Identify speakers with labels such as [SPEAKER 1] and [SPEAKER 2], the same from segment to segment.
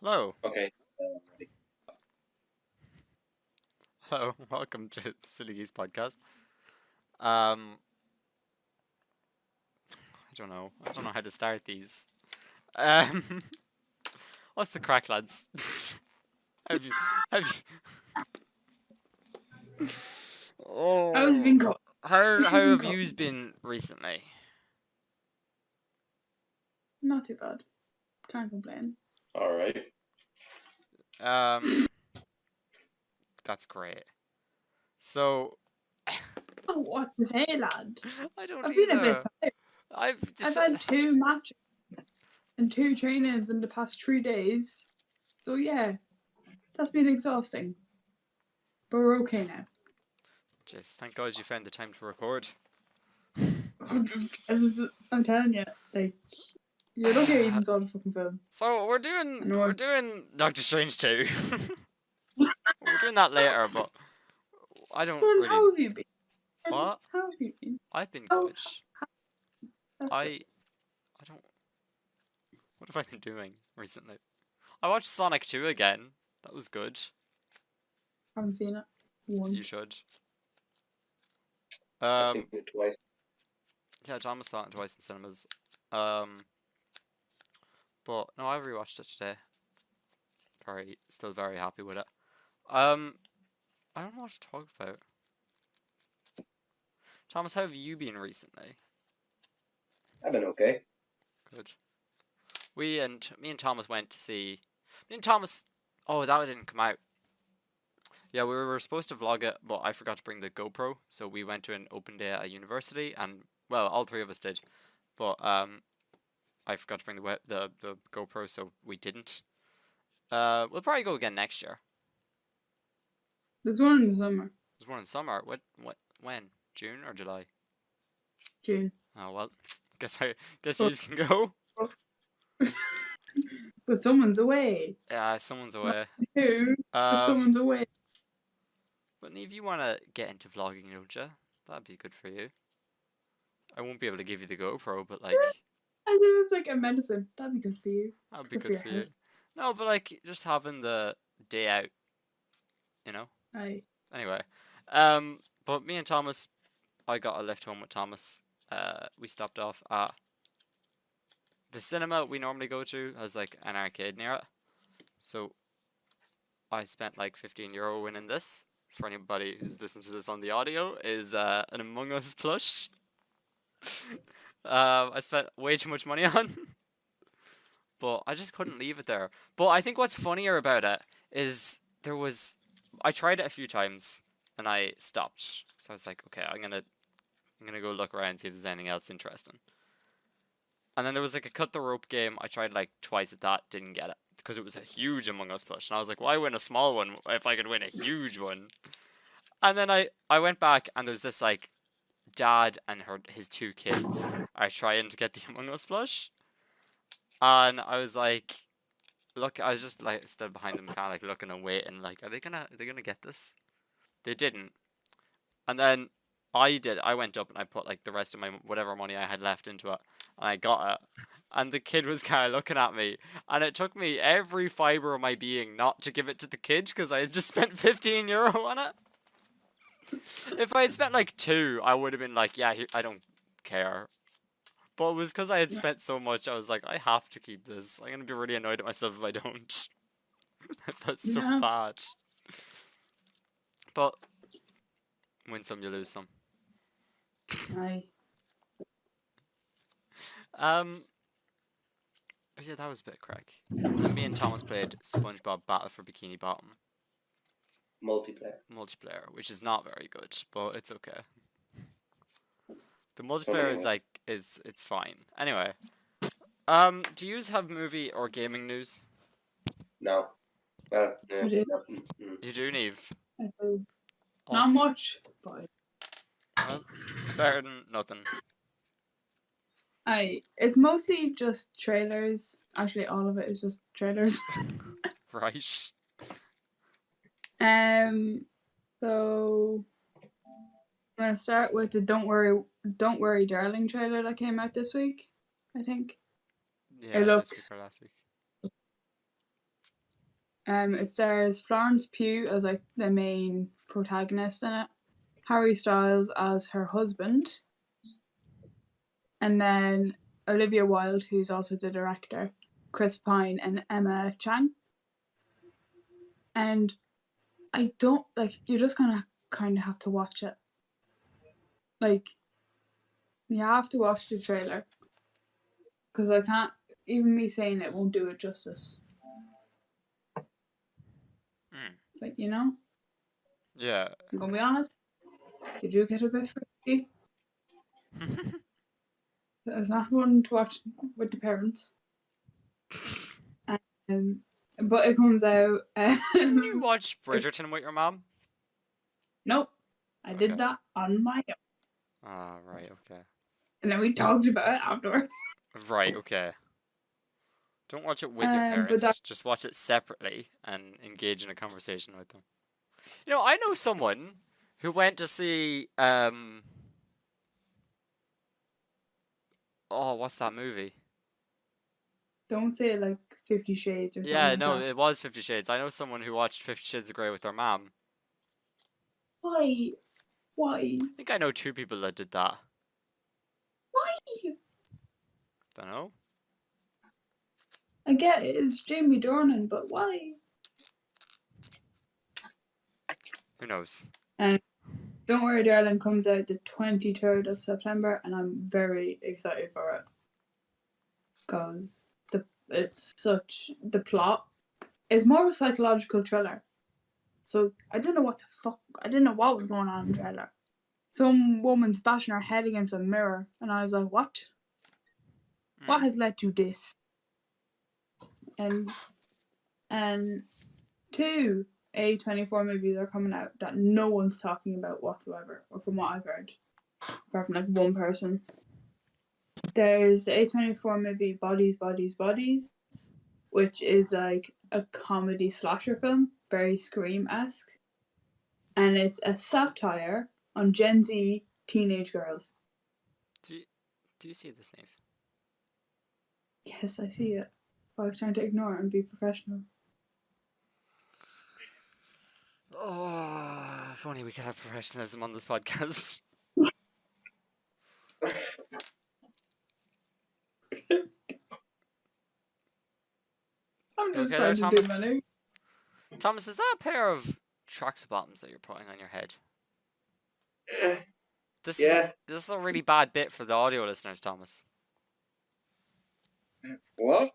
[SPEAKER 1] Hello.
[SPEAKER 2] Okay.
[SPEAKER 1] Hello. Welcome to the Silly Geese podcast. I don't know. I don't know how to start these. Um, what's the crack, lads? have you, have you?
[SPEAKER 3] How's it
[SPEAKER 1] Oh,
[SPEAKER 3] been going?
[SPEAKER 1] how have yous been recently?
[SPEAKER 3] Not too bad. Can't complain.
[SPEAKER 2] All right.
[SPEAKER 1] Um, that's great. So,
[SPEAKER 3] Oh, what to say, lad?
[SPEAKER 1] I don't
[SPEAKER 3] I've been a bit
[SPEAKER 1] either.
[SPEAKER 3] tired. I've had 2 matches and 2 trainings in the past 3 days. So yeah, that's been exhausting. But we're okay now.
[SPEAKER 1] Just thank God you found the time to record.
[SPEAKER 3] I'm telling you, like, you're lucky I even saw the fucking film.
[SPEAKER 1] So we're
[SPEAKER 3] know.
[SPEAKER 1] doing Doctor Strange 2. We're doing that later, but I don't
[SPEAKER 3] Well,
[SPEAKER 1] really.
[SPEAKER 3] how have you been?
[SPEAKER 1] What?
[SPEAKER 3] How have you been?
[SPEAKER 1] I've been
[SPEAKER 3] Oh,
[SPEAKER 1] good.
[SPEAKER 3] that's
[SPEAKER 1] I
[SPEAKER 3] good.
[SPEAKER 1] I don't. What have I been doing recently? I watched Sonic 2 again. That was good.
[SPEAKER 3] Haven't seen it. Once.
[SPEAKER 1] You should.
[SPEAKER 2] I've seen it twice.
[SPEAKER 1] Yeah, Thomas saw it twice in cinemas. But no, I rewatched it today. Still very happy with it. I don't know what to talk about. Thomas, how have you been recently?
[SPEAKER 2] I've been okay.
[SPEAKER 1] Good. Me and Thomas went to see. Me and Thomas. Oh, that didn't come out. Yeah, we were supposed to vlog it, but I forgot to bring the GoPro, so we went to an open day at university, and well, all three of us did, but I forgot to bring the GoPro, so we didn't. We'll probably go again next year.
[SPEAKER 3] There's one in the summer.
[SPEAKER 1] There's one in summer. When? June or July?
[SPEAKER 3] June.
[SPEAKER 1] Oh well, guess you can go.
[SPEAKER 3] But someone's away.
[SPEAKER 1] Yeah, someone's away.
[SPEAKER 3] Who? But someone's away.
[SPEAKER 1] But Neve, you wanna get into vlogging, don't you? That'd be good for you. I won't be able to give you the GoPro, but like.
[SPEAKER 3] I think it's like a medicine. That'd be good for you.
[SPEAKER 1] That'd be good for you. No, but like just having the day out, you know.
[SPEAKER 3] Aye.
[SPEAKER 1] Anyway, but me and Thomas, I got a lift home with Thomas. We stopped off at the cinema we normally go to has like an arcade near it, so I spent like €15 winning this. For anybody who's listening to this on the audio, is an Among Us plush. I spent way too much money on. But I just couldn't leave it there. But I think what's funnier about it is I tried it a few times and I stopped. So I was like, okay, I'm gonna go look around and see if there's anything else interesting. And then there was like a cut the rope game. I tried like twice at that, didn't get it because it was a huge Among Us plush, and I was like, why win a small one if I could win a huge one? And then I went back and there's this like dad and his 2 kids are trying to get the Among Us plush. And I was like, look, I was just like stood behind them, kind of like looking and waiting, like, are they gonna get this? They didn't. And then I did. I went up and I put like the rest of my whatever money I had left into it, and I got it. And the kid was kind of looking at me, and it took me every fiber of my being not to give it to the kid because I had just spent €15 on it. If I had spent like 2, I would have been like, yeah, I don't care. But it was because I had spent so much, I was like, I have to keep this. I'm going to be really annoyed at myself if I don't. That's so bad. But, win some, you lose some.
[SPEAKER 3] Aye.
[SPEAKER 1] But yeah, that was a bit crack. Me and Thomas played SpongeBob Battle for Bikini Bottom. Multiplayer, which is not very good, but it's okay. The multiplayer is like it's fine. Anyway, do you have movie or gaming news?
[SPEAKER 2] No. Yeah.
[SPEAKER 3] I do.
[SPEAKER 1] You do, Neve?
[SPEAKER 3] I do.
[SPEAKER 1] Awesome.
[SPEAKER 3] Not much, but
[SPEAKER 1] well, it's better than nothing.
[SPEAKER 3] It's mostly just trailers. Actually, all of it is just trailers.
[SPEAKER 1] Right.
[SPEAKER 3] So I'm gonna start with the Don't Worry, Darling trailer that came out this week, I think.
[SPEAKER 1] Yeah,
[SPEAKER 3] It looks
[SPEAKER 1] this week or last week.
[SPEAKER 3] It stars Florence Pugh as like the main protagonist in it, Harry Styles as her husband, and then Olivia Wilde, who's also the director, Chris Pine, and Emma Chang. And I don't like. You're just gonna kind of have to watch it. Like, you have to watch the trailer because I can't. Even me saying it won't do it justice. Like, you know.
[SPEAKER 1] Yeah.
[SPEAKER 3] I'm gonna be honest. You do get a bit freaky. It's not one to watch with the parents. But it comes out.
[SPEAKER 1] Didn't you watch Bridgerton with your mom?
[SPEAKER 3] Nope. I
[SPEAKER 1] Okay.
[SPEAKER 3] did that on my own.
[SPEAKER 1] Ah, right, okay.
[SPEAKER 3] And then we talked about it afterwards.
[SPEAKER 1] Right, okay. Don't watch it with your
[SPEAKER 3] But
[SPEAKER 1] parents. Just watch it separately and engage in a conversation with them. You know, I know someone who went to see oh, what's that movie?
[SPEAKER 3] Don't say like 50 Shades or something.
[SPEAKER 1] Yeah,
[SPEAKER 3] like
[SPEAKER 1] no,
[SPEAKER 3] that.
[SPEAKER 1] it was 50 Shades. I know someone who watched 50 Shades of Grey with their mom.
[SPEAKER 3] Why? Why?
[SPEAKER 1] I think I know 2 people that did that.
[SPEAKER 3] Why?
[SPEAKER 1] Don't know.
[SPEAKER 3] I get it, it's Jamie Dornan, but why?
[SPEAKER 1] Who knows?
[SPEAKER 3] And Don't Worry Darling comes out the 23rd of September, and I'm very excited for it. Because the plot is more of a psychological thriller. So I didn't know what was going on in the trailer. Some woman's bashing her head against a mirror, and I was like, what? What has led to this? And 2 A24 movies are coming out that no one's talking about whatsoever, or from what I've heard, apart from like one person. There's the A24 movie Bodies, Bodies, Bodies, which is like a comedy slasher film, very Scream-esque. And it's a satire on Gen Z teenage girls.
[SPEAKER 1] Do you see this, Nave?
[SPEAKER 3] Yes, I see it. I was trying to ignore it and be professional.
[SPEAKER 1] Oh, if only we could have professionalism on this podcast.
[SPEAKER 3] I'm just
[SPEAKER 1] okay there,
[SPEAKER 3] trying to do
[SPEAKER 1] Thomas?
[SPEAKER 3] money.
[SPEAKER 1] Thomas, is that a pair of tracksuit bottoms that you're putting on your head? This is a really bad bit for the audio listeners, Thomas.
[SPEAKER 2] What?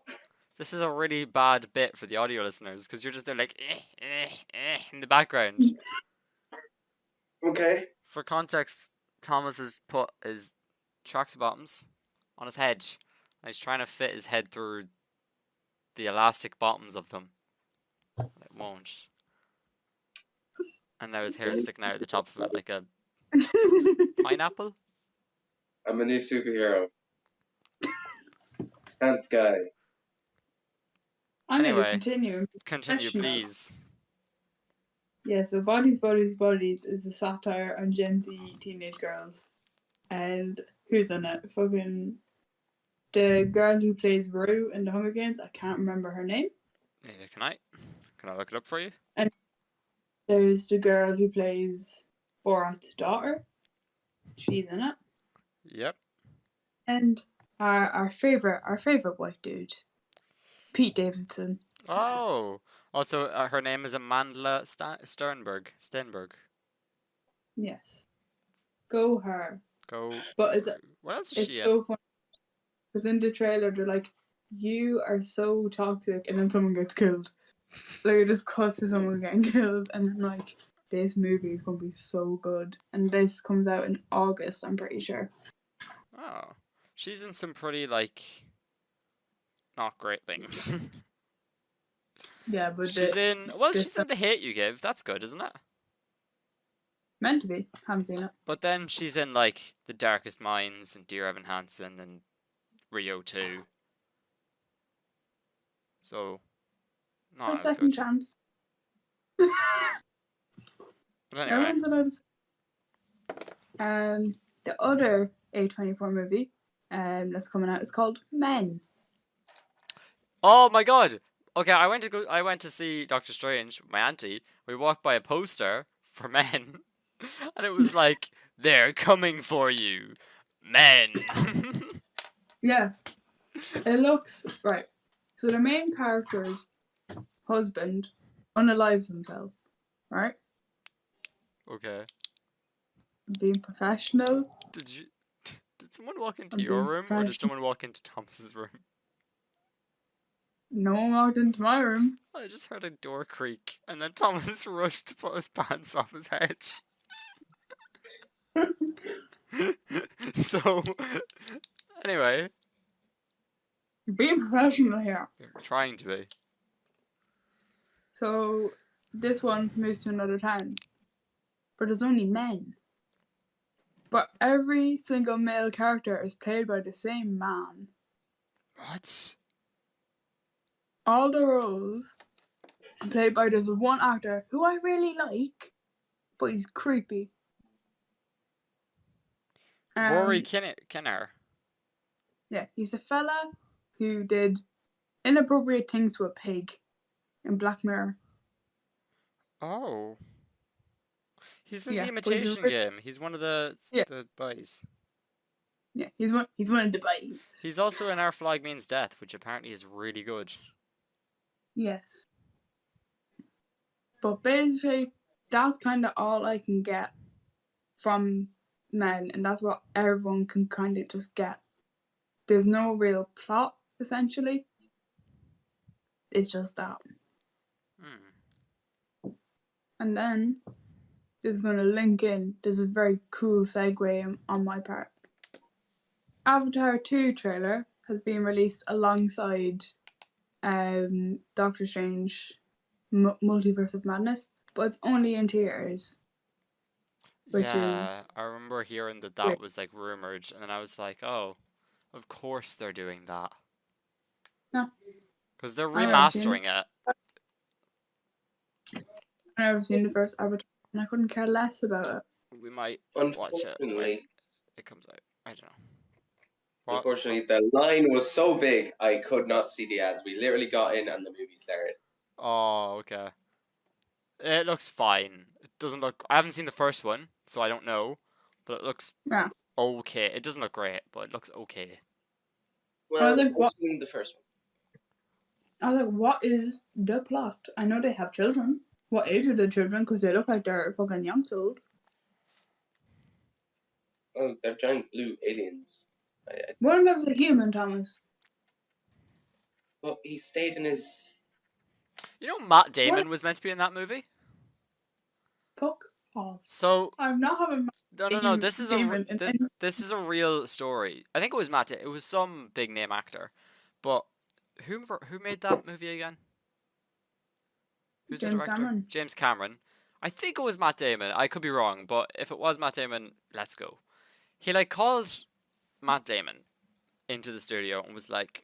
[SPEAKER 1] This is a really bad bit for the audio listeners because you're just there like in the background.
[SPEAKER 2] Okay.
[SPEAKER 1] For context, Thomas has put his tracksuit bottoms on his head, and he's trying to fit his head through the elastic bottoms of them. It won't. And now his hair is sticking out at the top of it like a pineapple.
[SPEAKER 2] I'm a new superhero. Pants guy.
[SPEAKER 3] I'm
[SPEAKER 1] Anyway,
[SPEAKER 3] going to continue.
[SPEAKER 1] Continue,
[SPEAKER 3] Professional.
[SPEAKER 1] please.
[SPEAKER 3] Yeah, so Bodies, Bodies, Bodies is a satire on Gen Z teenage girls. And who's in it? Fucking the girl who plays Rue in the Hunger Games. I can't remember her name.
[SPEAKER 1] Neither can I. Can I look it up for you?
[SPEAKER 3] And there's the girl who plays Borat's daughter. She's in it.
[SPEAKER 1] Yep.
[SPEAKER 3] And our favorite white dude, Pete Davidson.
[SPEAKER 1] Oh. Also, her name is Amanda Sternberg.
[SPEAKER 3] Yes. Go her.
[SPEAKER 1] Go.
[SPEAKER 3] But
[SPEAKER 1] What else is
[SPEAKER 3] it's
[SPEAKER 1] she in?
[SPEAKER 3] so funny. Because in the trailer, they're like, you are so toxic, and then someone gets killed. Like, it just cuts to someone getting killed, and I'm like, this movie is going to be so good. And this comes out in August, I'm pretty sure.
[SPEAKER 1] Oh. She's in some pretty, like, not great things.
[SPEAKER 3] Yeah, but
[SPEAKER 1] she's in The Hate You Give. That's good, isn't it?
[SPEAKER 3] Meant to be. Haven't seen it.
[SPEAKER 1] But then she's in, like, The Darkest Minds and Dear Evan Hansen and Rio 2. So, not
[SPEAKER 3] A
[SPEAKER 1] as
[SPEAKER 3] second
[SPEAKER 1] good.
[SPEAKER 3] chance.
[SPEAKER 1] But anyway.
[SPEAKER 3] The other A24 movie that's coming out is called Men.
[SPEAKER 1] Oh my god! okay, I went to see Doctor Strange with my auntie. We walked by a poster for men, and it was like, "They're coming for you, men."
[SPEAKER 3] Yeah, it looks right. So the main character's husband unalives himself, right?
[SPEAKER 1] Okay.
[SPEAKER 3] Being professional.
[SPEAKER 1] Did you? Did someone walk into
[SPEAKER 3] I'm
[SPEAKER 1] your
[SPEAKER 3] being
[SPEAKER 1] room, or did
[SPEAKER 3] professional.
[SPEAKER 1] someone walk into Thomas's room?
[SPEAKER 3] No one walked into my room.
[SPEAKER 1] I just heard a door creak, and then Thomas rushed to pull his pants off his head. So, anyway,
[SPEAKER 3] Being professional here.
[SPEAKER 1] you're trying to be.
[SPEAKER 3] So this one moves to another town, but there's only men. But every single male character is played by the same man.
[SPEAKER 1] What?
[SPEAKER 3] All the roles are played by this one actor who I really like, but he's creepy.
[SPEAKER 1] Rory Kinnear.
[SPEAKER 3] Yeah, he's the fella who did inappropriate things to a pig in Black Mirror.
[SPEAKER 1] Oh. He's in the
[SPEAKER 3] Yeah, but he's
[SPEAKER 1] Imitation Game. He's one of the
[SPEAKER 3] Yeah.
[SPEAKER 1] the boys.
[SPEAKER 3] Yeah, he's one of the boys.
[SPEAKER 1] He's also in Our Flag Means Death, which apparently is really good.
[SPEAKER 3] Yes. But basically, that's kind of all I can get from men, and that's what everyone can kind of just get. There's no real plot, essentially. It's just that.
[SPEAKER 1] Hmm.
[SPEAKER 3] And then, this is going to link in. This is a very cool segue on my part. Avatar 2 trailer has been released alongside Doctor Strange Multiverse of Madness, but it's only in theaters. Which
[SPEAKER 1] Yeah,
[SPEAKER 3] is
[SPEAKER 1] I remember hearing that
[SPEAKER 3] weird.
[SPEAKER 1] was like rumored, and then I was like, oh, of course they're doing that.
[SPEAKER 3] No.
[SPEAKER 1] Because they're
[SPEAKER 3] I haven't seen
[SPEAKER 1] remastering it.
[SPEAKER 3] I've never seen the first Avatar, and I couldn't care less about it.
[SPEAKER 1] We might watch it when
[SPEAKER 2] Unfortunately,
[SPEAKER 1] it comes out. I don't know. What?
[SPEAKER 2] unfortunately, the line was so big I could not see the ads. We literally got in and the movie started.
[SPEAKER 1] Oh, okay. It looks fine. It doesn't look. I haven't seen the first one, so I don't know. But it looks
[SPEAKER 3] Yeah.
[SPEAKER 1] okay. It doesn't look great, but it looks okay.
[SPEAKER 2] Well,
[SPEAKER 3] was like,
[SPEAKER 2] I've
[SPEAKER 3] what?
[SPEAKER 2] seen the first one.
[SPEAKER 3] I was like, what is the plot? I know they have children. What age are the children? Because they look like they're fucking young old.
[SPEAKER 2] Oh, they're giant blue aliens.
[SPEAKER 3] One of them was a human, Thomas.
[SPEAKER 2] Well, he stayed in his.
[SPEAKER 1] You know, Matt Damon was meant to be in that movie.
[SPEAKER 3] Fuck off.
[SPEAKER 1] So
[SPEAKER 3] I'm not having
[SPEAKER 1] no. This is
[SPEAKER 3] Damon in any-
[SPEAKER 1] this is a real story. I think it was Matt. It was some big name actor, but who made that movie again? Who's the
[SPEAKER 3] James
[SPEAKER 1] director?
[SPEAKER 3] Cameron.
[SPEAKER 1] James Cameron. I think it was Matt Damon. I could be wrong, but if it was Matt Damon, let's go. He like called Matt Damon into the studio and was like,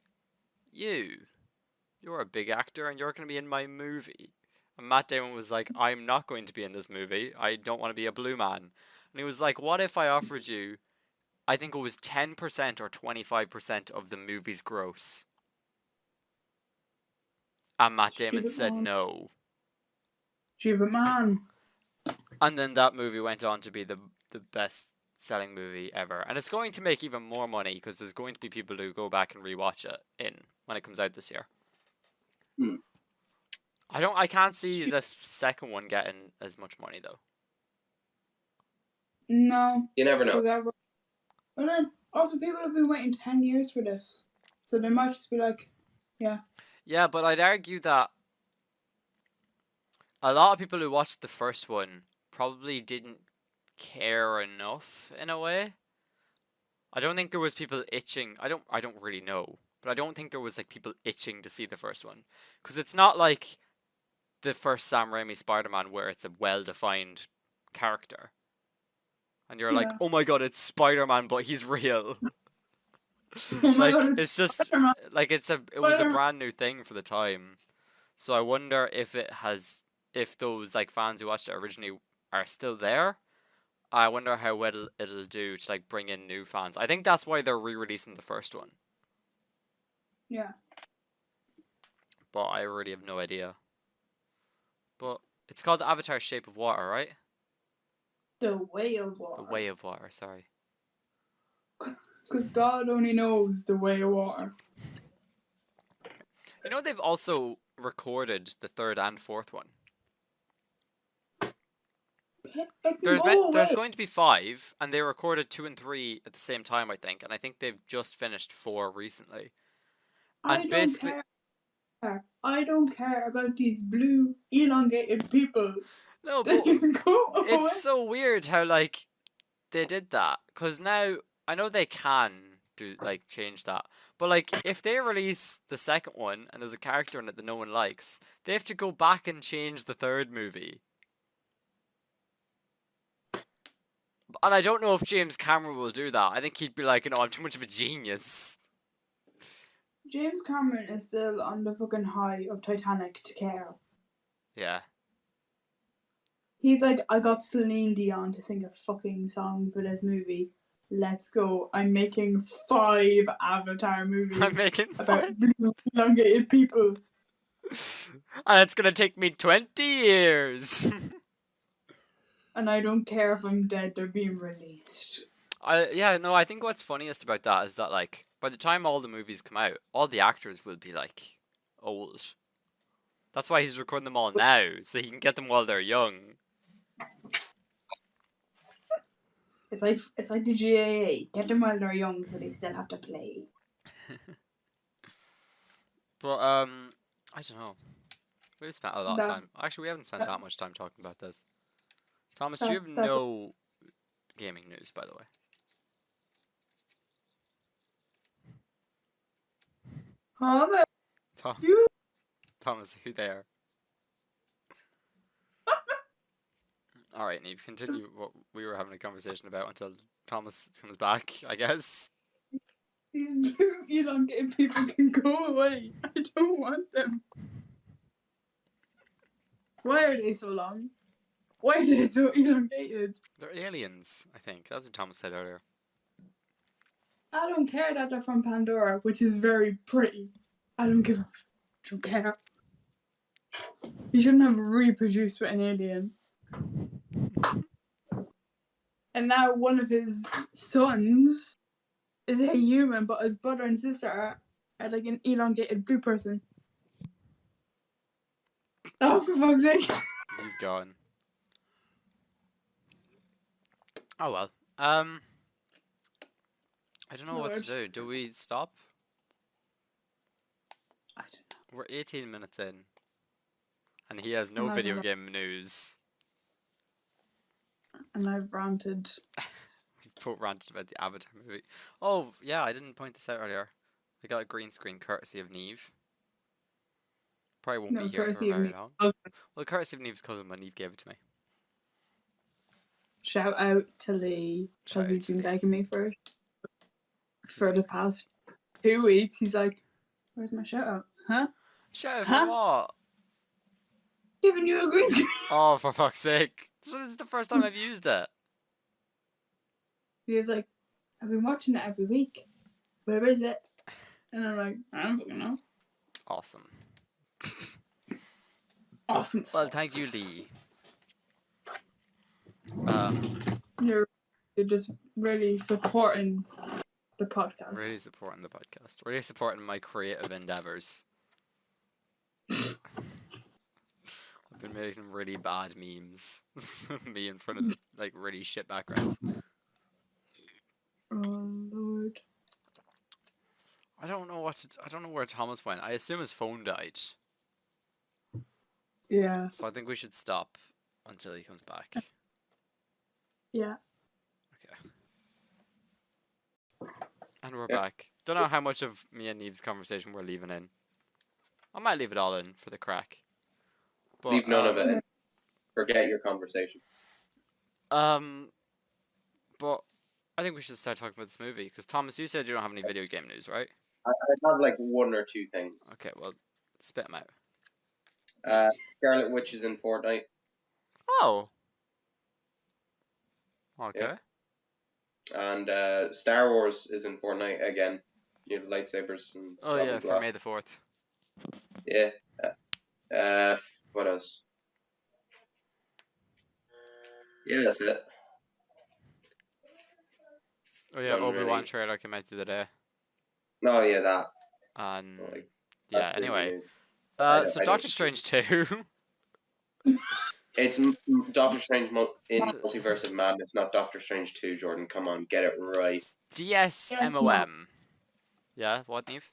[SPEAKER 1] you're a big actor and you're going to be in my movie." And Matt Damon was like, "I'm not going to be in this movie. I don't want to be a blue man." And he was like, "What if I offered you, I think it was 10% or 25% of the movie's gross?" And Matt Damon
[SPEAKER 3] Stupid
[SPEAKER 1] said
[SPEAKER 3] man.
[SPEAKER 1] no.
[SPEAKER 3] Stupid man.
[SPEAKER 1] And then that movie went on to be the best selling movie ever. And it's going to make even more money because there's going to be people who go back and rewatch it when it comes out this year.
[SPEAKER 2] Hmm.
[SPEAKER 1] I can't see the second one getting as much money though.
[SPEAKER 3] No.
[SPEAKER 2] You never know.
[SPEAKER 3] And then also people have been waiting 10 years for this. So they might just be like, yeah.
[SPEAKER 1] Yeah, but I'd argue that a lot of people who watched the first one probably didn't care enough in a way. I don't think there was people itching. I don't really know, but I don't think there was like people itching to see the first one, because it's not like the first Sam Raimi Spider-Man where it's a well-defined character, and you're like,
[SPEAKER 3] Yeah.
[SPEAKER 1] oh my god, it's Spider-Man, but he's real.
[SPEAKER 3] Oh my
[SPEAKER 1] Like
[SPEAKER 3] god,
[SPEAKER 1] it's just
[SPEAKER 3] Spider-Man.
[SPEAKER 1] like it was a
[SPEAKER 3] Spider-Man.
[SPEAKER 1] brand new thing for the time. So I wonder if those like fans who watched it originally are still there. I wonder how well it'll do to like bring in new fans. I think that's why they're re-releasing the first one.
[SPEAKER 3] Yeah.
[SPEAKER 1] but I really have no idea. But it's called Avatar: Shape of Water, right?
[SPEAKER 3] The Way of
[SPEAKER 1] The
[SPEAKER 3] Water.
[SPEAKER 1] Way of Water. Sorry.
[SPEAKER 3] Because God only knows the way of water.
[SPEAKER 1] You know they've also recorded the third and fourth one.
[SPEAKER 3] It can go
[SPEAKER 1] There's
[SPEAKER 3] away.
[SPEAKER 1] going to be 5, and they recorded 2 and 3 at the same time, I think, and I think they've just finished 4 recently.
[SPEAKER 3] I
[SPEAKER 1] And
[SPEAKER 3] don't
[SPEAKER 1] basically,
[SPEAKER 3] care. I don't care about these blue elongated people.
[SPEAKER 1] no,
[SPEAKER 3] They
[SPEAKER 1] but
[SPEAKER 3] can go away.
[SPEAKER 1] it's so weird how like they did that, because now I know they can do like change that, but like if they release the second one and there's a character in it that no one likes, they have to go back and change the third movie. And I don't know if James Cameron will do that. I think he'd be like, you know, I'm too much of a genius.
[SPEAKER 3] James Cameron is still on the fucking high of Titanic to care.
[SPEAKER 1] Yeah.
[SPEAKER 3] He's like, I got Celine Dion to sing a fucking song for this movie. Let's go. I'm making 5 Avatar movies
[SPEAKER 1] I'm making
[SPEAKER 3] about
[SPEAKER 1] fun.
[SPEAKER 3] blue elongated people.
[SPEAKER 1] And it's gonna take me 20 years.
[SPEAKER 3] And I don't care if I'm dead, they're being released.
[SPEAKER 1] I think what's funniest about that is that like by the time all the movies come out, all the actors will be like old. That's why he's recording them all now, so he can get them while they're young.
[SPEAKER 3] It's like the GAA. Get them while they're young so they still have to play.
[SPEAKER 1] But I don't know. We've spent a lot of time. Actually, we haven't spent that much time talking about this. Thomas, do you have no gaming news, by the way? Thomas, are you there? Alright, Neve, continue what we were having a conversation about until Thomas comes back, I guess.
[SPEAKER 3] These blue elongated people can go away. I don't want them. Why are they so long? Why are they so elongated?
[SPEAKER 1] They're aliens, I think. That's what Thomas said earlier.
[SPEAKER 3] I don't care that they're from Pandora, which is very pretty. I don't give a I don't care. You shouldn't have reproduced with an alien. And now one of his sons is a human, but his brother and sister are like an elongated blue person. Oh, for fuck's sake.
[SPEAKER 1] He's gone. Oh well. I don't know what to do. Do we stop?
[SPEAKER 3] I don't know.
[SPEAKER 1] We're 18 minutes in. And he has no video game news.
[SPEAKER 3] And I've ranted.
[SPEAKER 1] We both ranted about the Avatar movie. Oh, yeah, I didn't point this out earlier. I got a green screen courtesy of Neve. Probably won't be here for very long. Well, courtesy of Neve's cousin when Neve gave it to me.
[SPEAKER 3] Shout out to Lee, because he's been begging me for the past 2 weeks. He's like, where's my shout out? Huh?
[SPEAKER 1] Shout out for what?
[SPEAKER 3] Giving you a green screen.
[SPEAKER 1] Oh, for fuck's sake. This is the first time I've used it.
[SPEAKER 3] He was like, I've been watching it every week. Where is it? And I'm like, I don't fucking know.
[SPEAKER 1] Awesome.
[SPEAKER 3] Awesome.
[SPEAKER 1] Well, thank you, Lee.
[SPEAKER 3] You're just really supporting the podcast.
[SPEAKER 1] Really supporting the podcast. Really supporting my creative endeavors. I've been making really bad memes. Me in front of like really shit backgrounds.
[SPEAKER 3] Oh Lord.
[SPEAKER 1] I don't know I don't know where Thomas went. I assume his phone died.
[SPEAKER 3] Yeah.
[SPEAKER 1] So I think we should stop until he comes back.
[SPEAKER 3] Yeah.
[SPEAKER 1] Okay. And we're back. Don't know how much of me and Neve's conversation we're leaving in. I might leave it all in for the crack. But,
[SPEAKER 2] leave none of it in. Forget your conversation.
[SPEAKER 1] But I think we should start talking about this movie, because Thomas, you said you don't have any video game news, right?
[SPEAKER 2] I have like 1 or 2 things.
[SPEAKER 1] Okay, well, spit them out.
[SPEAKER 2] Scarlet Witch is in Fortnite.
[SPEAKER 1] Oh. Okay.
[SPEAKER 2] Yeah. And Star Wars is in Fortnite again. You have lightsabers and
[SPEAKER 1] Oh
[SPEAKER 2] blah,
[SPEAKER 1] yeah,
[SPEAKER 2] blah,
[SPEAKER 1] for
[SPEAKER 2] blah.
[SPEAKER 1] May the 4th.
[SPEAKER 2] Yeah. What else? Yeah, that's it.
[SPEAKER 1] Oh yeah,
[SPEAKER 2] None
[SPEAKER 1] Obi-Wan
[SPEAKER 2] really.
[SPEAKER 1] trailer came out the other day.
[SPEAKER 2] No, yeah, that.
[SPEAKER 1] And
[SPEAKER 2] Like,
[SPEAKER 1] yeah,
[SPEAKER 2] that's the only
[SPEAKER 1] anyway.
[SPEAKER 2] news.
[SPEAKER 1] So
[SPEAKER 2] I don't.
[SPEAKER 1] Doctor Strange 2.
[SPEAKER 2] It's Doctor Strange in Multiverse of Madness, not Doctor Strange 2, Jordan. Come on, get it right.
[SPEAKER 3] Yes, mom.
[SPEAKER 1] DSMOM. Yeah, what, Neve?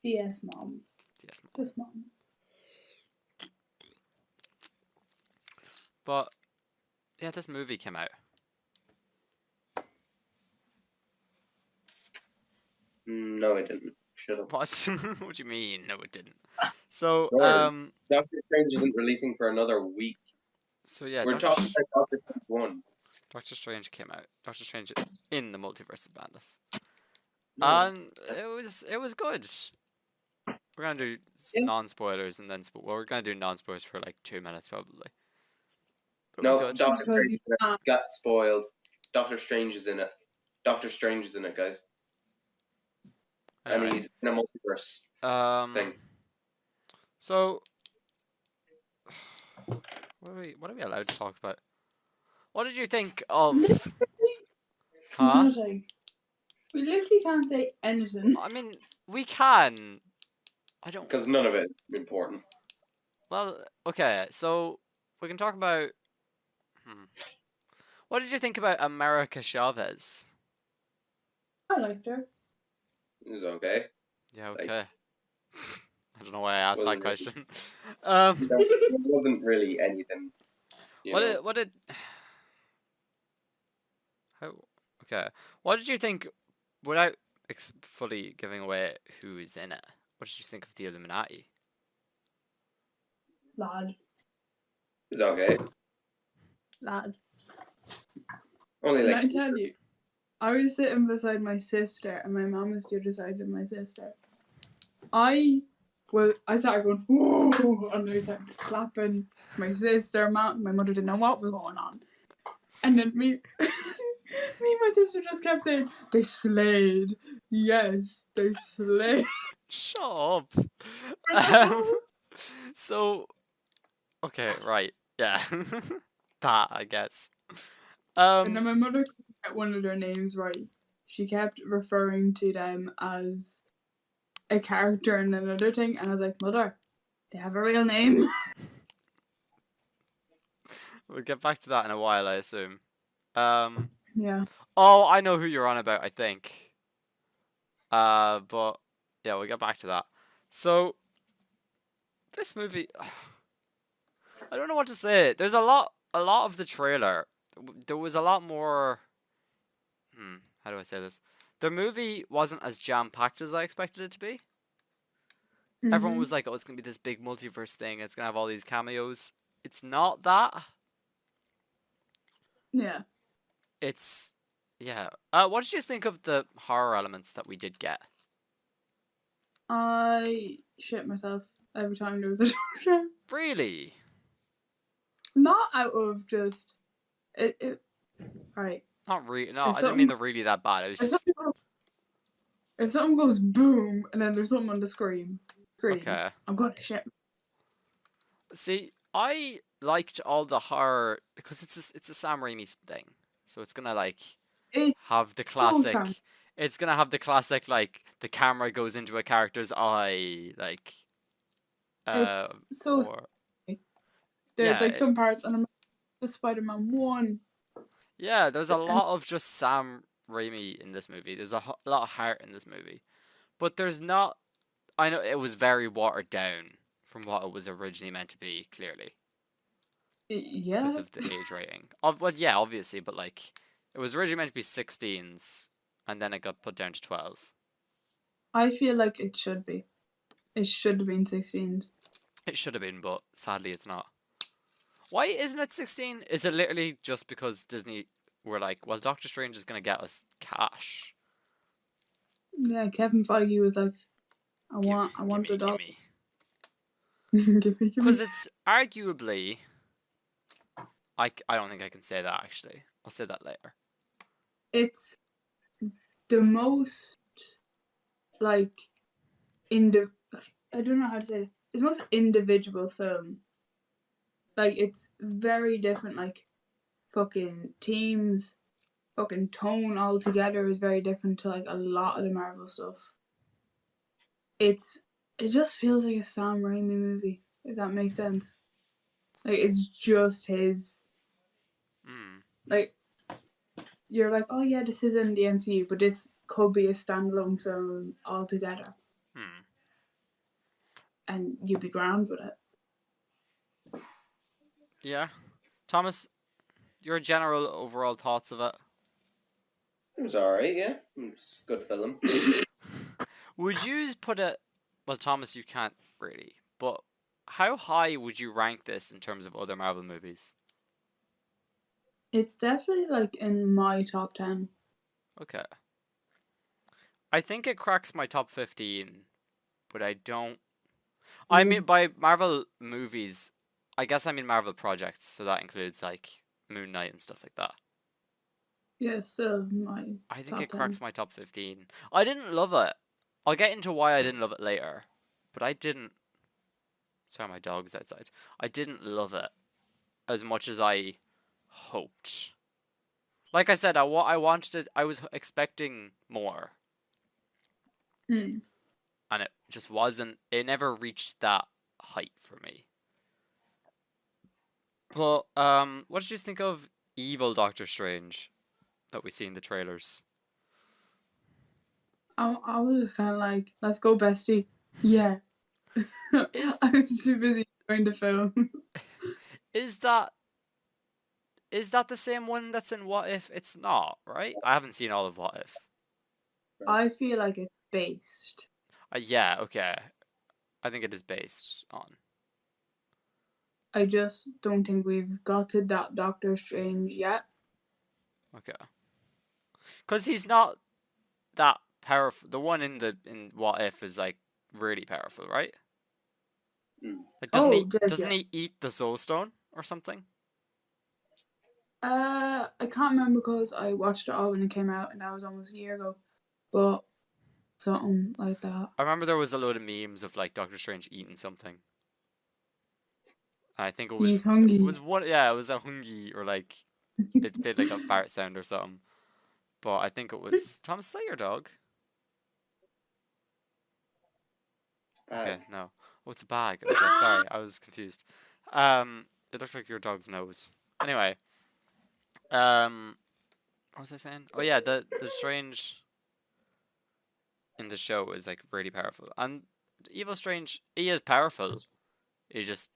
[SPEAKER 3] Yes, mom.
[SPEAKER 1] DSMOM.
[SPEAKER 3] Just mom.
[SPEAKER 1] But yeah, this movie came out.
[SPEAKER 2] No, it didn't. Shut up.
[SPEAKER 1] What? What do you mean? No, it didn't. So,
[SPEAKER 2] Jordan, Doctor Strange isn't releasing for another week.
[SPEAKER 1] so yeah,
[SPEAKER 2] We're talking about Doctor Strange 1.
[SPEAKER 1] Doctor Strange came out. Doctor Strange in the Multiverse of Madness,
[SPEAKER 2] No,
[SPEAKER 1] and
[SPEAKER 2] that's,
[SPEAKER 1] it was good. We're gonna do
[SPEAKER 2] yeah.
[SPEAKER 1] non-spoilers and then well, we're gonna do non-spoilers for like 2 minutes probably. But it was
[SPEAKER 2] No,
[SPEAKER 1] good.
[SPEAKER 2] Doctor
[SPEAKER 3] Because
[SPEAKER 2] Strange
[SPEAKER 3] you can't.
[SPEAKER 2] got spoiled. Doctor Strange is in it. Doctor Strange is in it, guys. And
[SPEAKER 1] Anyway,
[SPEAKER 2] he's in a multiverse thing.
[SPEAKER 1] So what are we allowed to talk about? What did you think of? Huh?
[SPEAKER 3] Nothing. We literally can't say anything.
[SPEAKER 1] I mean, we can. I don't.
[SPEAKER 2] Because none of it is important.
[SPEAKER 1] Well, okay. So we can talk about. What did you think about America Chavez?
[SPEAKER 3] I liked her.
[SPEAKER 2] It was okay.
[SPEAKER 1] Yeah.
[SPEAKER 2] Like,
[SPEAKER 1] Okay. I don't know why I asked that
[SPEAKER 2] wasn't
[SPEAKER 1] question.
[SPEAKER 2] It wasn't really anything.
[SPEAKER 1] What did how okay? What did you think without fully giving away who is in it? What did you think of the Illuminati?
[SPEAKER 3] Lad.
[SPEAKER 2] It's okay.
[SPEAKER 3] Lad.
[SPEAKER 2] Only
[SPEAKER 3] Can
[SPEAKER 2] like
[SPEAKER 3] I tell you? I was sitting beside my sister and my mum was the other side of my sister. I started going, whoa, and I started slapping my sister, my mother didn't know what was going on. And then me and my sister just kept saying, they slayed. Yes, they slayed.
[SPEAKER 1] Shut up. So okay, right, yeah, that I guess.
[SPEAKER 3] And then my mother couldn't get one of their names right. She kept referring to them as a character in another thing, and I was like, Mother, they have a real name.
[SPEAKER 1] We'll get back to that in a while, I assume.
[SPEAKER 3] Yeah.
[SPEAKER 1] Oh, I know who you're on about, I think. But yeah, we'll get back to that. So this movie, I don't know what to say. There's a lot of the trailer. There was a lot more. How do I say this? The movie wasn't as jam packed as I expected it to be. Everyone was like, "Oh, it's gonna be this big multiverse thing. It's gonna have all these cameos." It's not that.
[SPEAKER 3] Yeah.
[SPEAKER 1] It's yeah. What did you think of the horror elements that we did get?
[SPEAKER 3] I shit myself every time there was a jump scare.
[SPEAKER 1] Really?
[SPEAKER 3] Not out of just it right.
[SPEAKER 1] Not really. No,
[SPEAKER 3] If
[SPEAKER 1] I didn't mean
[SPEAKER 3] something-
[SPEAKER 1] they're really that bad. It was
[SPEAKER 3] If
[SPEAKER 1] just
[SPEAKER 3] something goes boom and then there's something on the screen,
[SPEAKER 1] okay.
[SPEAKER 3] I'm gonna shit.
[SPEAKER 1] See, I liked all the horror because it's a Sam Raimi thing, so it's gonna like
[SPEAKER 3] It's
[SPEAKER 1] have the
[SPEAKER 3] Sam.
[SPEAKER 1] classic. It's gonna have the classic like the camera goes into a character's eye, like.
[SPEAKER 3] It's so
[SPEAKER 1] Or,
[SPEAKER 3] there's
[SPEAKER 1] yeah,
[SPEAKER 3] like some parts and I'm the Spider-Man 1.
[SPEAKER 1] yeah, there's a lot of just Sam Raimi in this movie. There's a lot of heart in this movie, but there's not. I know it was very watered down from what it was originally meant to be. Clearly,
[SPEAKER 3] Yeah.
[SPEAKER 1] because of the age rating. Well, yeah, obviously, but like, it was originally meant to be 16s, and then it got put down to 12.
[SPEAKER 3] I feel like it should be. It should have been 16s.
[SPEAKER 1] It should have been, but sadly, it's not. Why isn't it 16? Is it literally just because Disney were like, well, Doctor Strange is gonna get us cash?
[SPEAKER 3] Yeah, Kevin Feige was like, I want the dog. Give me.
[SPEAKER 1] Because it's arguably, I don't think I can say that actually. I'll say that later.
[SPEAKER 3] It's the most like in the I don't know how to say it. It's the most individual film. Like, it's very different. Like, fucking teams, fucking tone altogether is very different to like a lot of the Marvel stuff. It just feels like a Sam Raimi movie, if that makes sense. Like, it's just his. Like, you're like, oh yeah, this is in the MCU, but this could be a standalone film altogether. And you'd be grand with it.
[SPEAKER 1] Yeah. Thomas, your general overall thoughts of it?
[SPEAKER 2] It was alright, yeah. It's a good film.
[SPEAKER 1] Would you put it... Well, Thomas, you can't really. But how high would you rank this in terms of other Marvel movies?
[SPEAKER 3] It's definitely like in my top 10.
[SPEAKER 1] Okay. I think it cracks my top 15, but I don't... I mean, by Marvel movies, I guess I mean Marvel projects, so that includes like Moon Knight and stuff like that.
[SPEAKER 3] Yeah, so
[SPEAKER 1] I think
[SPEAKER 3] top
[SPEAKER 1] it cracks
[SPEAKER 3] 10.
[SPEAKER 1] my top 15. I didn't love it. I'll get into why I didn't love it later, but I didn't... Sorry, my dog's outside. I didn't love it as much as I hoped. Like I said, I wanted it, I was expecting more. And it just wasn't, it never reached that height for me. But, what did you think of Evil Doctor Strange that we see in the trailers?
[SPEAKER 3] I was just kind of like, let's go, bestie. Yeah. I was too busy enjoying the film.
[SPEAKER 1] Is that the same one that's in What If? It's not, right? I haven't seen all of What If.
[SPEAKER 3] I feel like it's based.
[SPEAKER 1] Yeah, okay. I think it is based on.
[SPEAKER 3] I just don't think we've got to that Doctor Strange yet.
[SPEAKER 1] Okay. Because he's not that powerful. The one in What If is like really powerful, right? Like doesn't he eat the Soul Stone or something?
[SPEAKER 3] I can't remember because I watched it all when it came out, and that was almost a year ago. But something like that.
[SPEAKER 1] I remember there was a load of memes of like Doctor Strange eating something. And I think it was
[SPEAKER 3] He's hungry.
[SPEAKER 1] It was one, yeah, it was a hungy or like it made like a fart sound or something. But I think it was Thomas, is that your dog? Okay, no. Oh, it's a bag. Okay, sorry, I was confused. It looked like your dog's nose. Anyway, what was I saying? Oh yeah, the Strange in the show is like really powerful, and Evil Strange, he is powerful. He just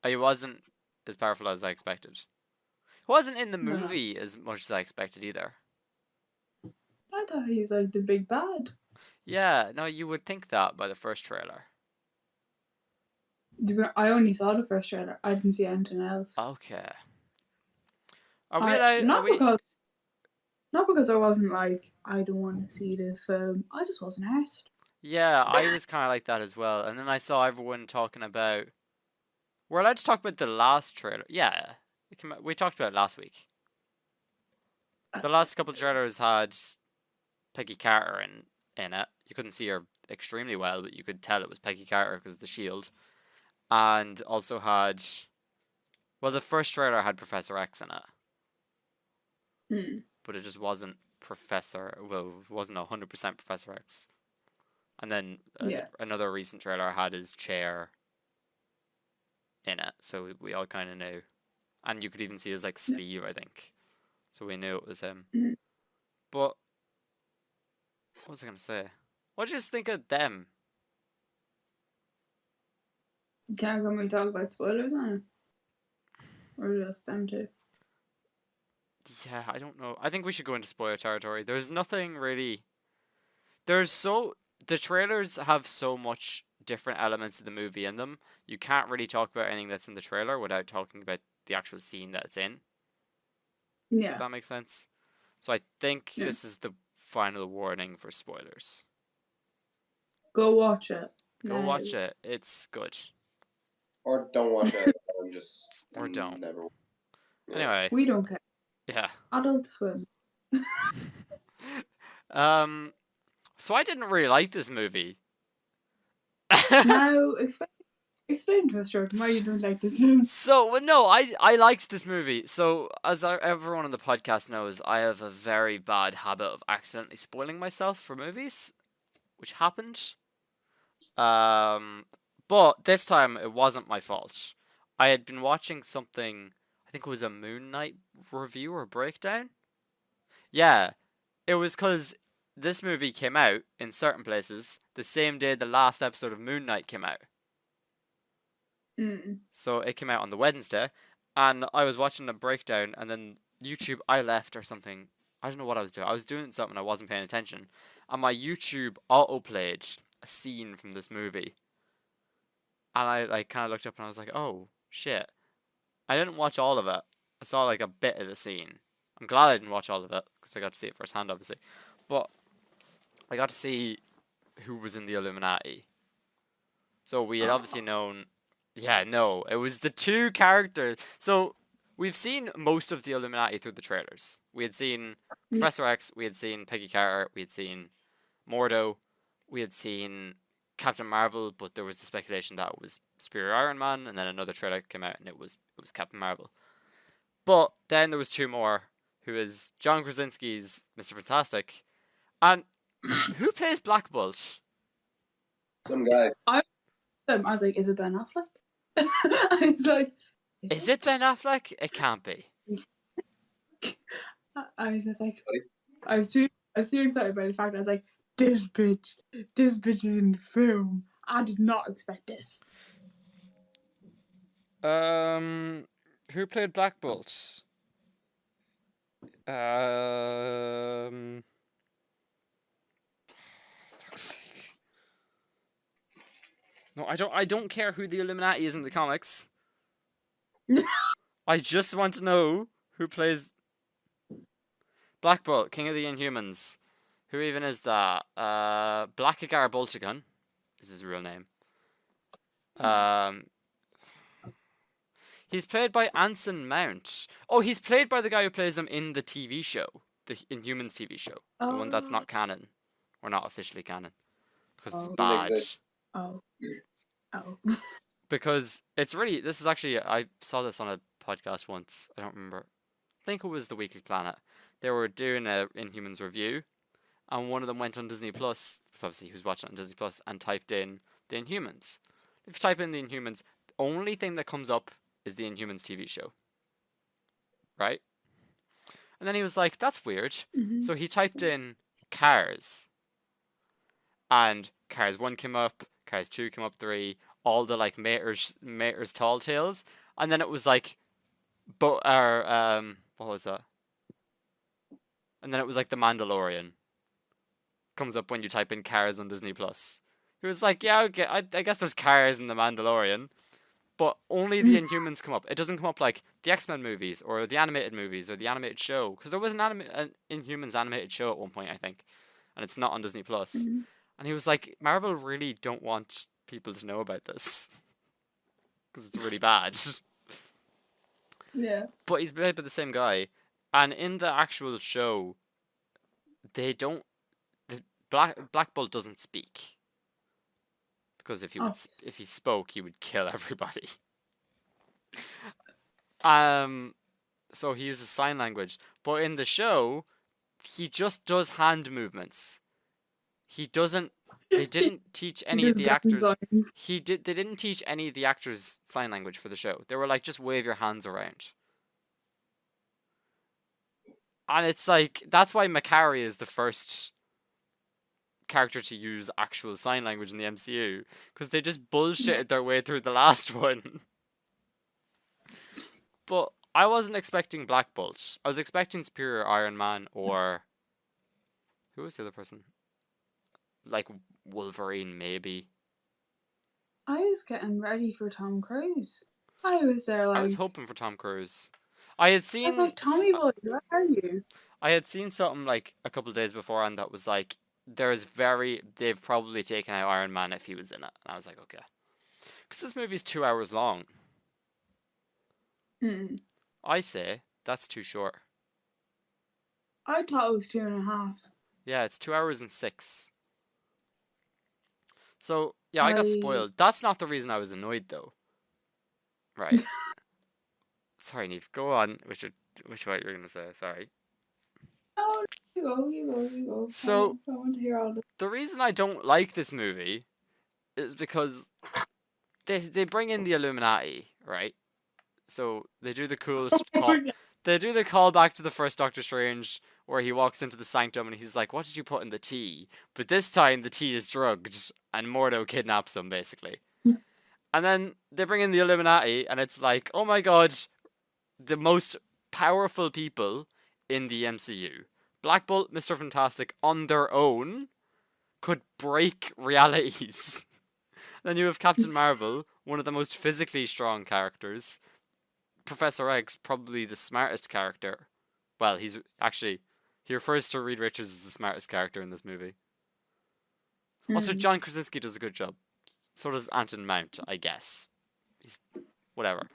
[SPEAKER 1] he wasn't as powerful as I expected. He wasn't in the movie as much as I expected either.
[SPEAKER 3] I thought he was like the big bad.
[SPEAKER 1] Yeah, no, you would think that by the first trailer.
[SPEAKER 3] I only saw the first trailer. I didn't see anything else.
[SPEAKER 1] Okay. Not
[SPEAKER 3] because I wasn't like, I don't want to see this film. I just wasn't asked.
[SPEAKER 1] Yeah, I was kind of like that as well. And then I saw everyone talking about... We're allowed to talk about the last trailer. Yeah, we talked about it last week. The last couple of trailers had Peggy Carter in it. You couldn't see her extremely well, but you could tell it was Peggy Carter because of the shield. And also had... Well, the first trailer had Professor X in it. But it just wasn't it wasn't 100% Professor X. And then another recent trailer had his chair in it, so we all kind of knew. And you could even see his like sleeve, I think. So we knew it was him. But what was I gonna say? What did you just think of them?
[SPEAKER 3] Can we talk about spoilers now? Or just them two?
[SPEAKER 1] Yeah, I don't know. I think we should go into spoiler territory. There's nothing really... The trailers have so much different elements of the movie in them. You can't really talk about anything that's in the trailer without talking about the actual scene that it's in.
[SPEAKER 3] Yeah.
[SPEAKER 1] If that makes sense. So I think this is the final warning for spoilers.
[SPEAKER 3] Go watch it.
[SPEAKER 1] Go watch it. It's good.
[SPEAKER 2] Or don't watch it.
[SPEAKER 1] Or don't.
[SPEAKER 2] Never.
[SPEAKER 1] Yeah. Anyway.
[SPEAKER 3] We don't care.
[SPEAKER 1] Yeah.
[SPEAKER 3] Adult Swim.
[SPEAKER 1] So I didn't really like this movie.
[SPEAKER 3] Now, explain to us, Jordan, why you don't like this film.
[SPEAKER 1] So no, I liked this movie. So as everyone on the podcast knows, I have a very bad habit of accidentally spoiling myself for movies, which happened. But this time it wasn't my fault. I had been watching something. I think it was a Moon Knight review or breakdown. Yeah, it was because this movie came out in certain places the same day the last episode of Moon Knight came out. So it came out on the Wednesday, and I was watching a breakdown, and then YouTube, I left or something. I don't know what I was doing. I was doing something, I wasn't paying attention, and my YouTube auto-played a scene from this movie. And I like kind of looked up and I was like, oh shit. I didn't watch all of it. I saw like a bit of the scene. I'm glad I didn't watch all of it because I got to see it firsthand, obviously. But I got to see who was in the Illuminati. So we had obviously known. Yeah, no, it was the two characters. So we've seen most of the Illuminati through the trailers. We had seen Professor X, we had seen Peggy Carter, we had seen Mordo, we had seen Captain Marvel, but there was the speculation that it was Superior Iron Man, and then another trailer came out and it was Captain Marvel. But then there was two more, who is John Krasinski's Mr. Fantastic, and who plays Black Bolt?
[SPEAKER 2] Some guy.
[SPEAKER 3] I was like, is it Ben Affleck? I was like,
[SPEAKER 1] Is it Ben Affleck? It can't be.
[SPEAKER 3] I was just like, I was too excited by the fact that I was like, this bitch is in the film. I did not expect this.
[SPEAKER 1] Who played Black Bolt? Fuck's sake. No, I don't care who the Illuminati is in the comics. I just want to know who plays Black Bolt, King of the Inhumans. Who even is that? Blackagar Boltagon is his real name. He's played by Anson Mount. Oh, he's played by the guy who plays him in the TV show, the Inhumans TV show, the one that's not canon, or not officially canon, because it's bad.
[SPEAKER 3] Oh.
[SPEAKER 1] Because it's really, this is actually, I saw this on a podcast once. I don't remember. I think it was the Weekly Planet. They were doing a Inhumans review, and one of them went on Disney Plus, because obviously he was watching it on Disney Plus, and typed in the Inhumans. If you type in the Inhumans, the only thing that comes up is the Inhumans TV show. Right? And then he was like, that's weird.
[SPEAKER 3] Mm-hmm.
[SPEAKER 1] So he typed in Cars. And Cars 1 came up, Cars 2 came up, 3, all the like Mater's Tall Tales. And then it was like, what was that? And then it was like The Mandalorian. Comes up when you type in Cars on Disney Plus. He was like, yeah, okay, I guess there's Cars in The Mandalorian. But only the Inhumans come up. It doesn't come up like the X-Men movies or the animated movies or the animated show. Because there was an Inhumans animated show at one point, I think. And it's not on Disney Plus.
[SPEAKER 3] Mm-hmm.
[SPEAKER 1] And he was like, Marvel really don't want people to know about this. Because it's really bad.
[SPEAKER 3] Yeah.
[SPEAKER 1] But he's played by the same guy. And in the actual show, they don't... Black Bolt doesn't speak. Because if he spoke, he would kill everybody. So he uses sign language. But in the show, he just does hand movements. He doesn't. They didn't teach any of the actors. They didn't teach any of the actors sign language for the show. They were like, just wave your hands around. And it's like, that's why Makari is the first character to use actual sign language in the MCU, because they just bullshitted their way through the last one. But I wasn't expecting Black Bolt. I was expecting Superior Iron Man, or who was the other person? Like Wolverine, maybe.
[SPEAKER 3] I was getting ready for Tom Cruise. I was there like...
[SPEAKER 1] I was hoping for Tom Cruise. I had seen...
[SPEAKER 3] I was like, Tommy boy, where are you?
[SPEAKER 1] I had seen something like a couple of days before, and that was like, they've probably taken out Iron Man if he was in it. And I was like, okay. Because this movie's 2 hours long. I say, that's too short.
[SPEAKER 3] I thought it was 2.5.
[SPEAKER 1] Yeah, it's 2 hours and 6. So, Yeah, I got spoiled. That's not the reason I was annoyed, though. Right. Sorry, Neve. Go on. Which what you're gonna say? Sorry.
[SPEAKER 3] Oh, you go.
[SPEAKER 1] So
[SPEAKER 3] I want to hear all this.
[SPEAKER 1] the reason I don't like this movie is because they bring in the Illuminati, right? So they do the coolest call. They do the call back to the first Doctor Strange, where he walks into the sanctum and he's like, "What did you put in the tea?" But this time the tea is drugged, and Mordo kidnaps him basically. And then they bring in the Illuminati, and it's like, oh my god, the most powerful people in the MCU. Black Bolt, Mr. Fantastic, on their own, could break realities. Then you have Captain Marvel, one of the most physically strong characters. Professor X, probably the smartest character. Well, he refers to Reed Richards as the smartest character in this movie. Also, John Krasinski does a good job. So does Anton Mount, I guess. He's whatever.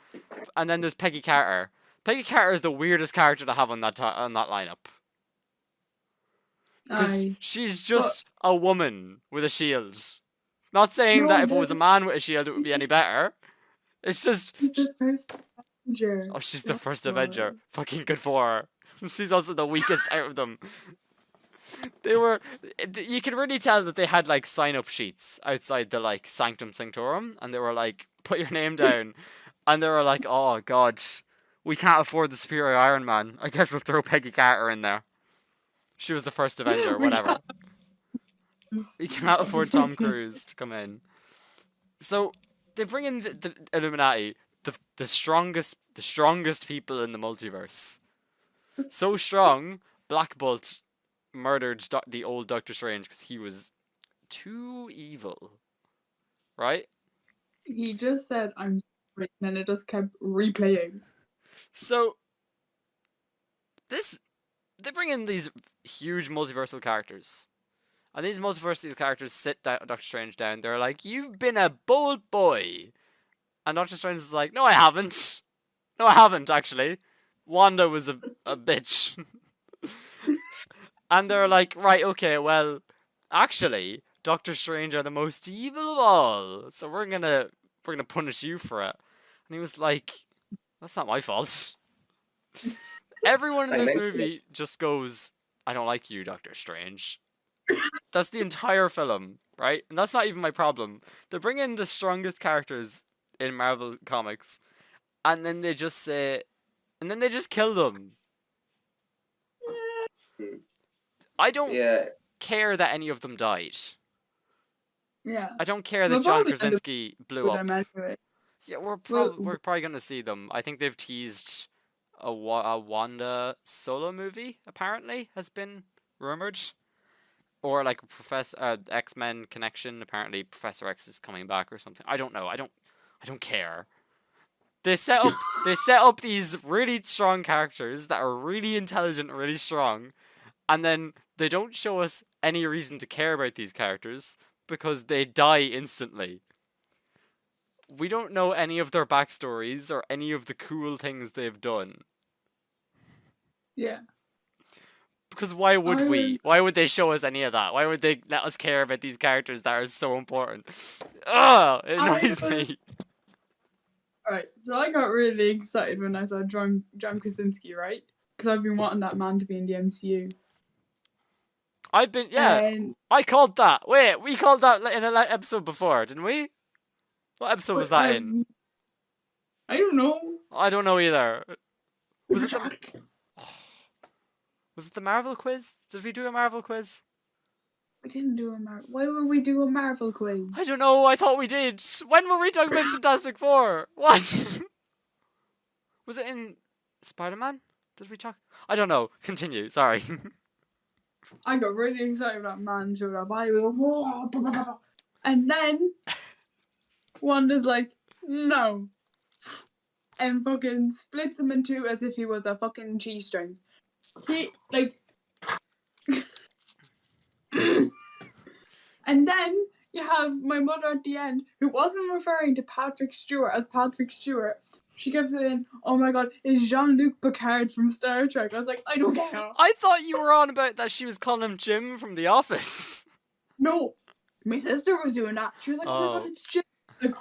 [SPEAKER 1] And then there's Peggy Carter. Peggy Carter is the weirdest character to have on that lineup. Because she's just a woman with a shield. Not saying that if it was a man with a shield, it would be any better. It's just...
[SPEAKER 3] She's the first Avenger.
[SPEAKER 1] Oh, she's the first Avenger. Fucking good for her. She's also the weakest out of them. You could really tell that they had like sign-up sheets outside the like Sanctum Sanctorum, and they were like, put your name down, and they were like, oh god, we can't afford the superior Iron Man. I guess we'll throw Peggy Carter in there. She was the first Avenger, whatever. We cannot afford Tom Cruise to come in. So they bring in the Illuminati, the strongest people in the multiverse. So strong, Black Bolt murdered the old Doctor Strange because he was too evil, right?
[SPEAKER 3] He just said, "I'm sorry," and it just kept replaying.
[SPEAKER 1] So they bring in these huge multiversal characters, and these multiversal characters sit Doctor Strange down. They're like, "You've been a bold boy," and Doctor Strange is like, "No, I haven't. No, I haven't actually. Wanda was a bitch." And they're like, right, okay, well, actually, Doctor Strange are the most evil of all, so we're gonna punish you for it. And he was like, that's not my fault. Everyone in this movie just goes, I don't like you, Doctor Strange. That's the entire film, right? And that's not even my problem. They bring in the strongest characters in Marvel Comics, and then they just kill them. I don't care that any of them died.
[SPEAKER 3] Yeah.
[SPEAKER 1] I don't care that John Krasinski blew up.
[SPEAKER 3] Anyway.
[SPEAKER 1] Yeah, we're probably gonna see them. I think they've teased a Wanda solo movie. Apparently, has been rumored, or like a Professor X-Men connection. Apparently, Professor X is coming back or something. I don't know. I don't care. They set up these really strong characters that are really intelligent and really strong, and then they don't show us any reason to care about these characters because they die instantly. We don't know any of their backstories or any of the cool things they've done.
[SPEAKER 3] Yeah.
[SPEAKER 1] Because why would we? Why would they show us any of that? Why would they let us care about these characters that are so important? Ugh! It annoys me.
[SPEAKER 3] Alright, so I got really excited when I saw John Krasinski, right? Because I've been wanting that man to be in the MCU.
[SPEAKER 1] I called that. Wait, we called that in an episode before, didn't we? What episode was that in?
[SPEAKER 3] I don't know.
[SPEAKER 1] I don't know either. Was it the Marvel quiz? Did we do a Marvel quiz?
[SPEAKER 3] We didn't do a Marvel. Why would we do a Marvel quiz?
[SPEAKER 1] I don't know. I thought we did. When were we talking about Fantastic Four? What? Was it in Spider-Man? Did we talk? I don't know. Continue. Sorry.
[SPEAKER 3] I got really excited when that man showed up. I was whoa, blah, blah, blah. And then Wanda's like, no. And fucking splits him in two as if he was a fucking cheese string. And then you have my mother at the end, who wasn't referring to Patrick Stewart as Patrick Stewart. She kept saying, oh my god, it's Jean-Luc Picard from Star Trek. I was like, I don't care.
[SPEAKER 1] I thought you were on about that she was calling him Jim from The Office.
[SPEAKER 3] No. My sister was doing that. She was like, "Oh my god,
[SPEAKER 1] Oh.
[SPEAKER 3] it's just like."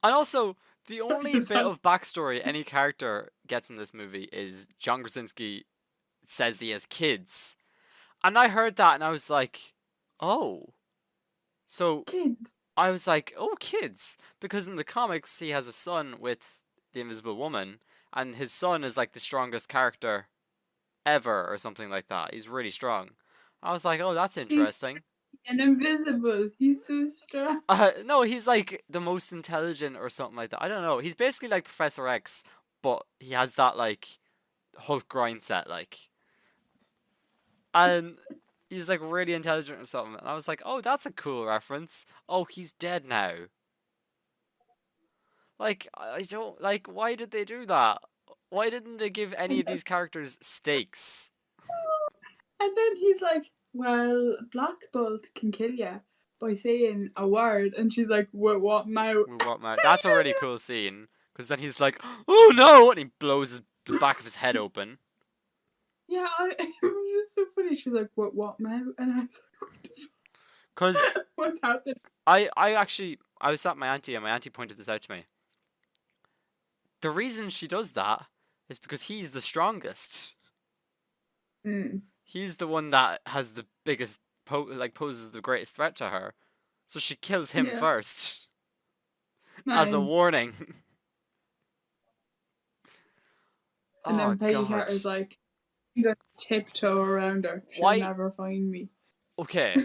[SPEAKER 1] And also, the only
[SPEAKER 3] It's
[SPEAKER 1] bit
[SPEAKER 3] like-
[SPEAKER 1] of backstory any character gets in this movie is John Krasinski says he has kids. And I heard that and I was like, oh. So
[SPEAKER 3] kids.
[SPEAKER 1] I was like, oh, kids. Because in the comics, he has a son with the Invisible Woman, and his son is like the strongest character ever, or something like that. He's really strong. I was like, oh, that's interesting.
[SPEAKER 3] And invisible. He's so strong.
[SPEAKER 1] No, he's like the most intelligent or something like that. I don't know. He's basically like Professor X, but he has that like Hulk grind set, like. And he's like really intelligent or something. And I was like, oh, that's a cool reference. Oh, he's dead now. Like, I don't like. Why did they do that? Why didn't they give any of these characters stakes?
[SPEAKER 3] And then he's like, "Well, Black Bolt can kill you by saying a word," and she's like, "What mouth?"
[SPEAKER 1] With what man? That's a really cool scene. Because then he's like, oh no! And he blows the back of his head open.
[SPEAKER 3] Yeah, it was just so funny. She's like, "What mouth?" And I was like, "What the
[SPEAKER 1] Because
[SPEAKER 3] fuck? What's happening?"
[SPEAKER 1] I was at my auntie and my auntie pointed this out to me. The reason she does that is because he's the strongest.
[SPEAKER 3] Mm.
[SPEAKER 1] He's the one that has the biggest poses the greatest threat to her. So she kills him
[SPEAKER 3] Yeah.
[SPEAKER 1] first as a
[SPEAKER 3] Nice.
[SPEAKER 1] warning.
[SPEAKER 3] And
[SPEAKER 1] Oh
[SPEAKER 3] then Peggy
[SPEAKER 1] god.
[SPEAKER 3] Carter's like, "You got tiptoe around her. She'll
[SPEAKER 1] Why-
[SPEAKER 3] never find me."
[SPEAKER 1] Okay.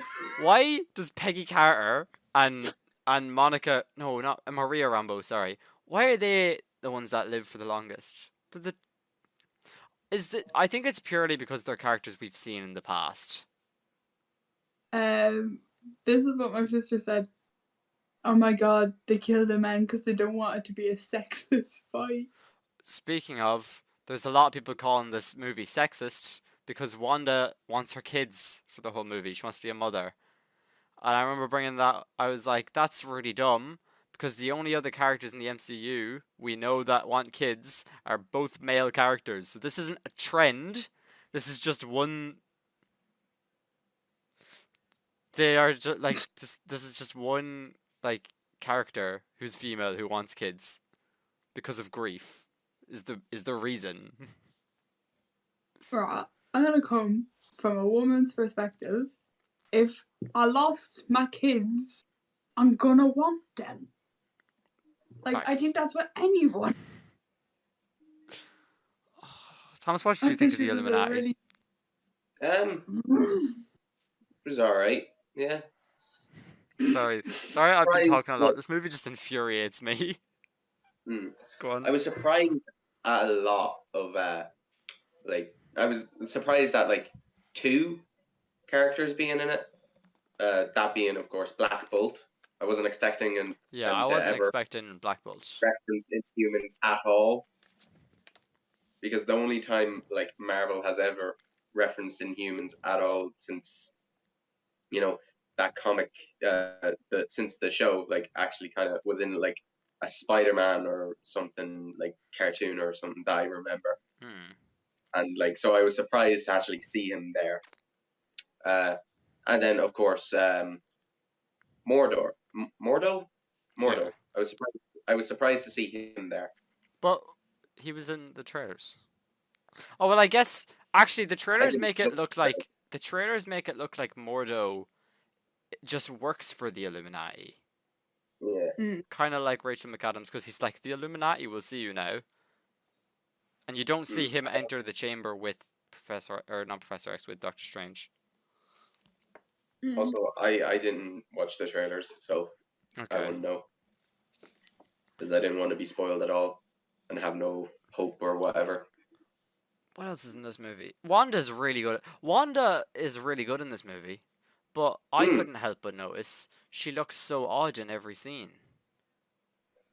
[SPEAKER 1] Why does Peggy Carter and Monica, no, not Maria Rambeau, sorry. Why are they the ones that live for the longest? I think it's purely because they're characters we've seen in the past.
[SPEAKER 3] This is what my sister said. "Oh my god, they kill the men because they don't want it to be a sexist fight."
[SPEAKER 1] Speaking of, there's a lot of people calling this movie sexist because Wanda wants her kids for the whole movie. She wants to be a mother. And I remember bringing that, I was like, that's really dumb because the only other characters in the MCU we know that want kids are both male characters. So this isn't a trend. This is just one. They are just like this is just one like character who's female who wants kids because of grief is the reason.
[SPEAKER 3] Right, I'm gonna come from a woman's perspective. If I lost my kids, I'm gonna want them. Like, I
[SPEAKER 1] Facts.
[SPEAKER 3] think that's what anyone.
[SPEAKER 1] Thomas, what did you think of the Illuminati?
[SPEAKER 2] It was alright. Yeah.
[SPEAKER 1] Sorry, I've been
[SPEAKER 2] Surprised,
[SPEAKER 1] talking a lot.
[SPEAKER 2] but-
[SPEAKER 1] This movie just infuriates me.
[SPEAKER 2] Mm.
[SPEAKER 1] Go on.
[SPEAKER 2] I was surprised at a lot of I was surprised at like 2 characters being in it. That being, of course, Black Bolt. I wasn't expecting them
[SPEAKER 1] Yeah, I
[SPEAKER 2] to
[SPEAKER 1] wasn't
[SPEAKER 2] ever
[SPEAKER 1] expecting Black Bolt.
[SPEAKER 2] reference Inhumans at all. Because the only time like Marvel has ever referenced Inhumans at all since that comic, since the show like actually kind of was in like a Spider-Man or something like cartoon or something that I remember.
[SPEAKER 1] Hmm.
[SPEAKER 2] And like so I was surprised to actually see him there. And then of course Mordor. Mordo? Mordo.
[SPEAKER 1] Yeah.
[SPEAKER 2] I was surprised to see him there.
[SPEAKER 1] But he was in the trailers. Oh well, I guess actually the trailers
[SPEAKER 2] didn't
[SPEAKER 1] make it
[SPEAKER 2] look-
[SPEAKER 1] look like Mordo just works for the Illuminati,
[SPEAKER 2] Yeah.
[SPEAKER 1] kind of like Rachel McAdams, because he's like the Illuminati will see you now, and you don't see him enter the chamber with not Professor X, with Doctor Strange.
[SPEAKER 2] Also, I didn't watch the trailers, so I
[SPEAKER 1] Okay.
[SPEAKER 2] wouldn't know. Because I didn't want to be spoiled at all and have no hope or whatever.
[SPEAKER 1] What else is in this movie? Wanda is really good in this movie, but I couldn't help but notice she looks so odd in every scene.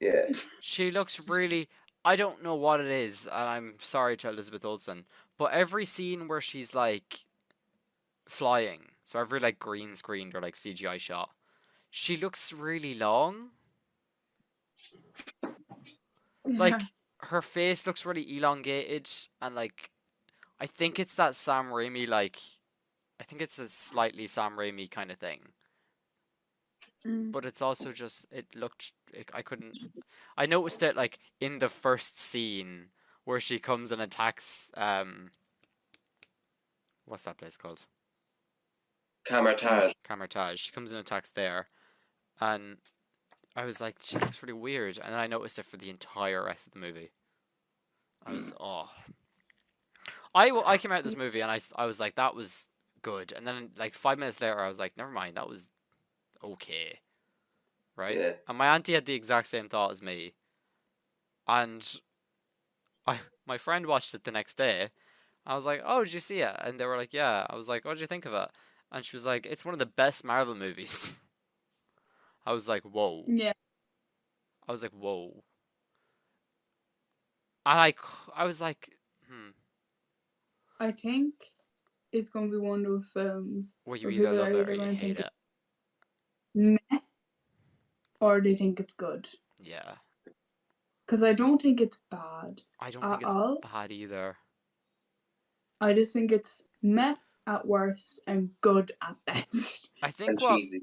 [SPEAKER 2] Yeah.
[SPEAKER 1] She looks really. I don't know what it is, and I'm sorry to Elizabeth Olsen, but every scene where she's like flying, so every like green screened or like CGI shot, she looks really long. Like her face looks really elongated, and like I think it's that Sam Raimi like I think it's a slightly Sam Raimi kind of thing.
[SPEAKER 3] Mm.
[SPEAKER 1] But it's also just I couldn't. I noticed it like in the first scene where she comes and attacks. What's that place called?
[SPEAKER 2] Camertage.
[SPEAKER 1] Camertage. She comes and attacks there, and I was like, she looks really weird, and then I noticed it for the entire rest of the movie. I was I came out of this movie and I was like, that was good, and then like 5 minutes later I was like, never mind, that was okay, right?
[SPEAKER 2] Yeah.
[SPEAKER 1] And my auntie had the exact same thought as me, and my friend watched it the next day. I was like, oh, did you see it? And they were like, yeah. I was like, what did you think of it? And she was like, it's one of the best Marvel movies. I was like, whoa.
[SPEAKER 3] Yeah.
[SPEAKER 1] I was like, whoa. And I was like,
[SPEAKER 3] I think it's gonna be one of those films
[SPEAKER 1] well, you
[SPEAKER 3] where
[SPEAKER 1] either
[SPEAKER 3] people are
[SPEAKER 1] love it
[SPEAKER 3] either
[SPEAKER 1] or you
[SPEAKER 3] gonna
[SPEAKER 1] hate
[SPEAKER 3] think
[SPEAKER 1] it.
[SPEAKER 3] it's meh or they think it's good.
[SPEAKER 1] Yeah.
[SPEAKER 3] Because I don't think it's bad
[SPEAKER 1] I don't
[SPEAKER 3] at
[SPEAKER 1] think it's
[SPEAKER 3] all.
[SPEAKER 1] bad either.
[SPEAKER 3] I just think it's meh at worst and good at best.
[SPEAKER 1] I
[SPEAKER 2] And
[SPEAKER 1] think
[SPEAKER 2] cheesy.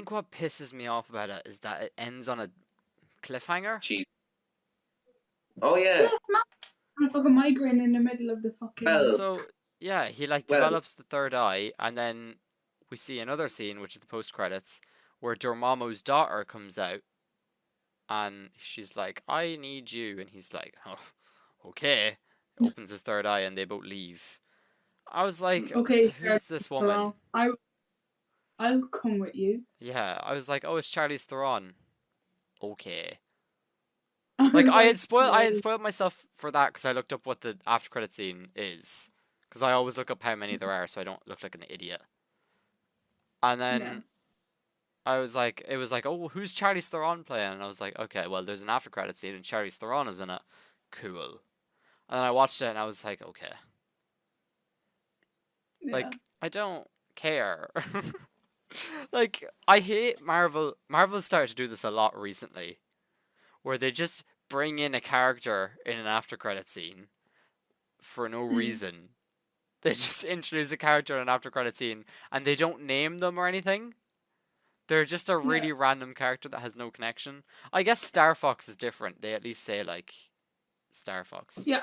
[SPEAKER 1] what pisses me off about it is that it ends on a cliffhanger.
[SPEAKER 2] Cheesy. Oh yeah.
[SPEAKER 3] Yeah, man. I'm a fucking migraine in the middle of the fucking.
[SPEAKER 2] Well,
[SPEAKER 1] So yeah, he like
[SPEAKER 2] well,
[SPEAKER 1] develops the third eye, and then we see another scene, which is the post credits, where Dormammu's daughter comes out, and she's like, "I need you," and he's like, "Oh, okay." Opens his third eye, and they both leave. I was like,
[SPEAKER 3] Okay,
[SPEAKER 1] "Who's this woman?"
[SPEAKER 3] I'll come with you.
[SPEAKER 1] Yeah, I was like, "Oh, it's Charlize Theron." Okay.
[SPEAKER 3] I
[SPEAKER 1] Like
[SPEAKER 3] was
[SPEAKER 1] I had
[SPEAKER 3] well,
[SPEAKER 1] spoiled myself for that because I looked up what the after credit scene is, because I always look up how many there are so I don't look like an idiot. And then
[SPEAKER 3] yeah.
[SPEAKER 1] it was like, oh, who's Charlize Theron playing? And I was like, okay, well, there's an after credit scene and Charlize Theron is in it. Cool. And then I watched it and I was like, okay,
[SPEAKER 3] Yeah.
[SPEAKER 1] like I don't care. Like I hate Marvel. Marvel started to do this a lot recently, where they just bring in a character in an after credit scene for no reason. They just introduce a character in an after credit scene and they don't name them or anything. They're just a
[SPEAKER 3] Yeah.
[SPEAKER 1] really random character that has no connection. I guess Star Fox is different. They at least say like Star Fox.
[SPEAKER 3] Yeah.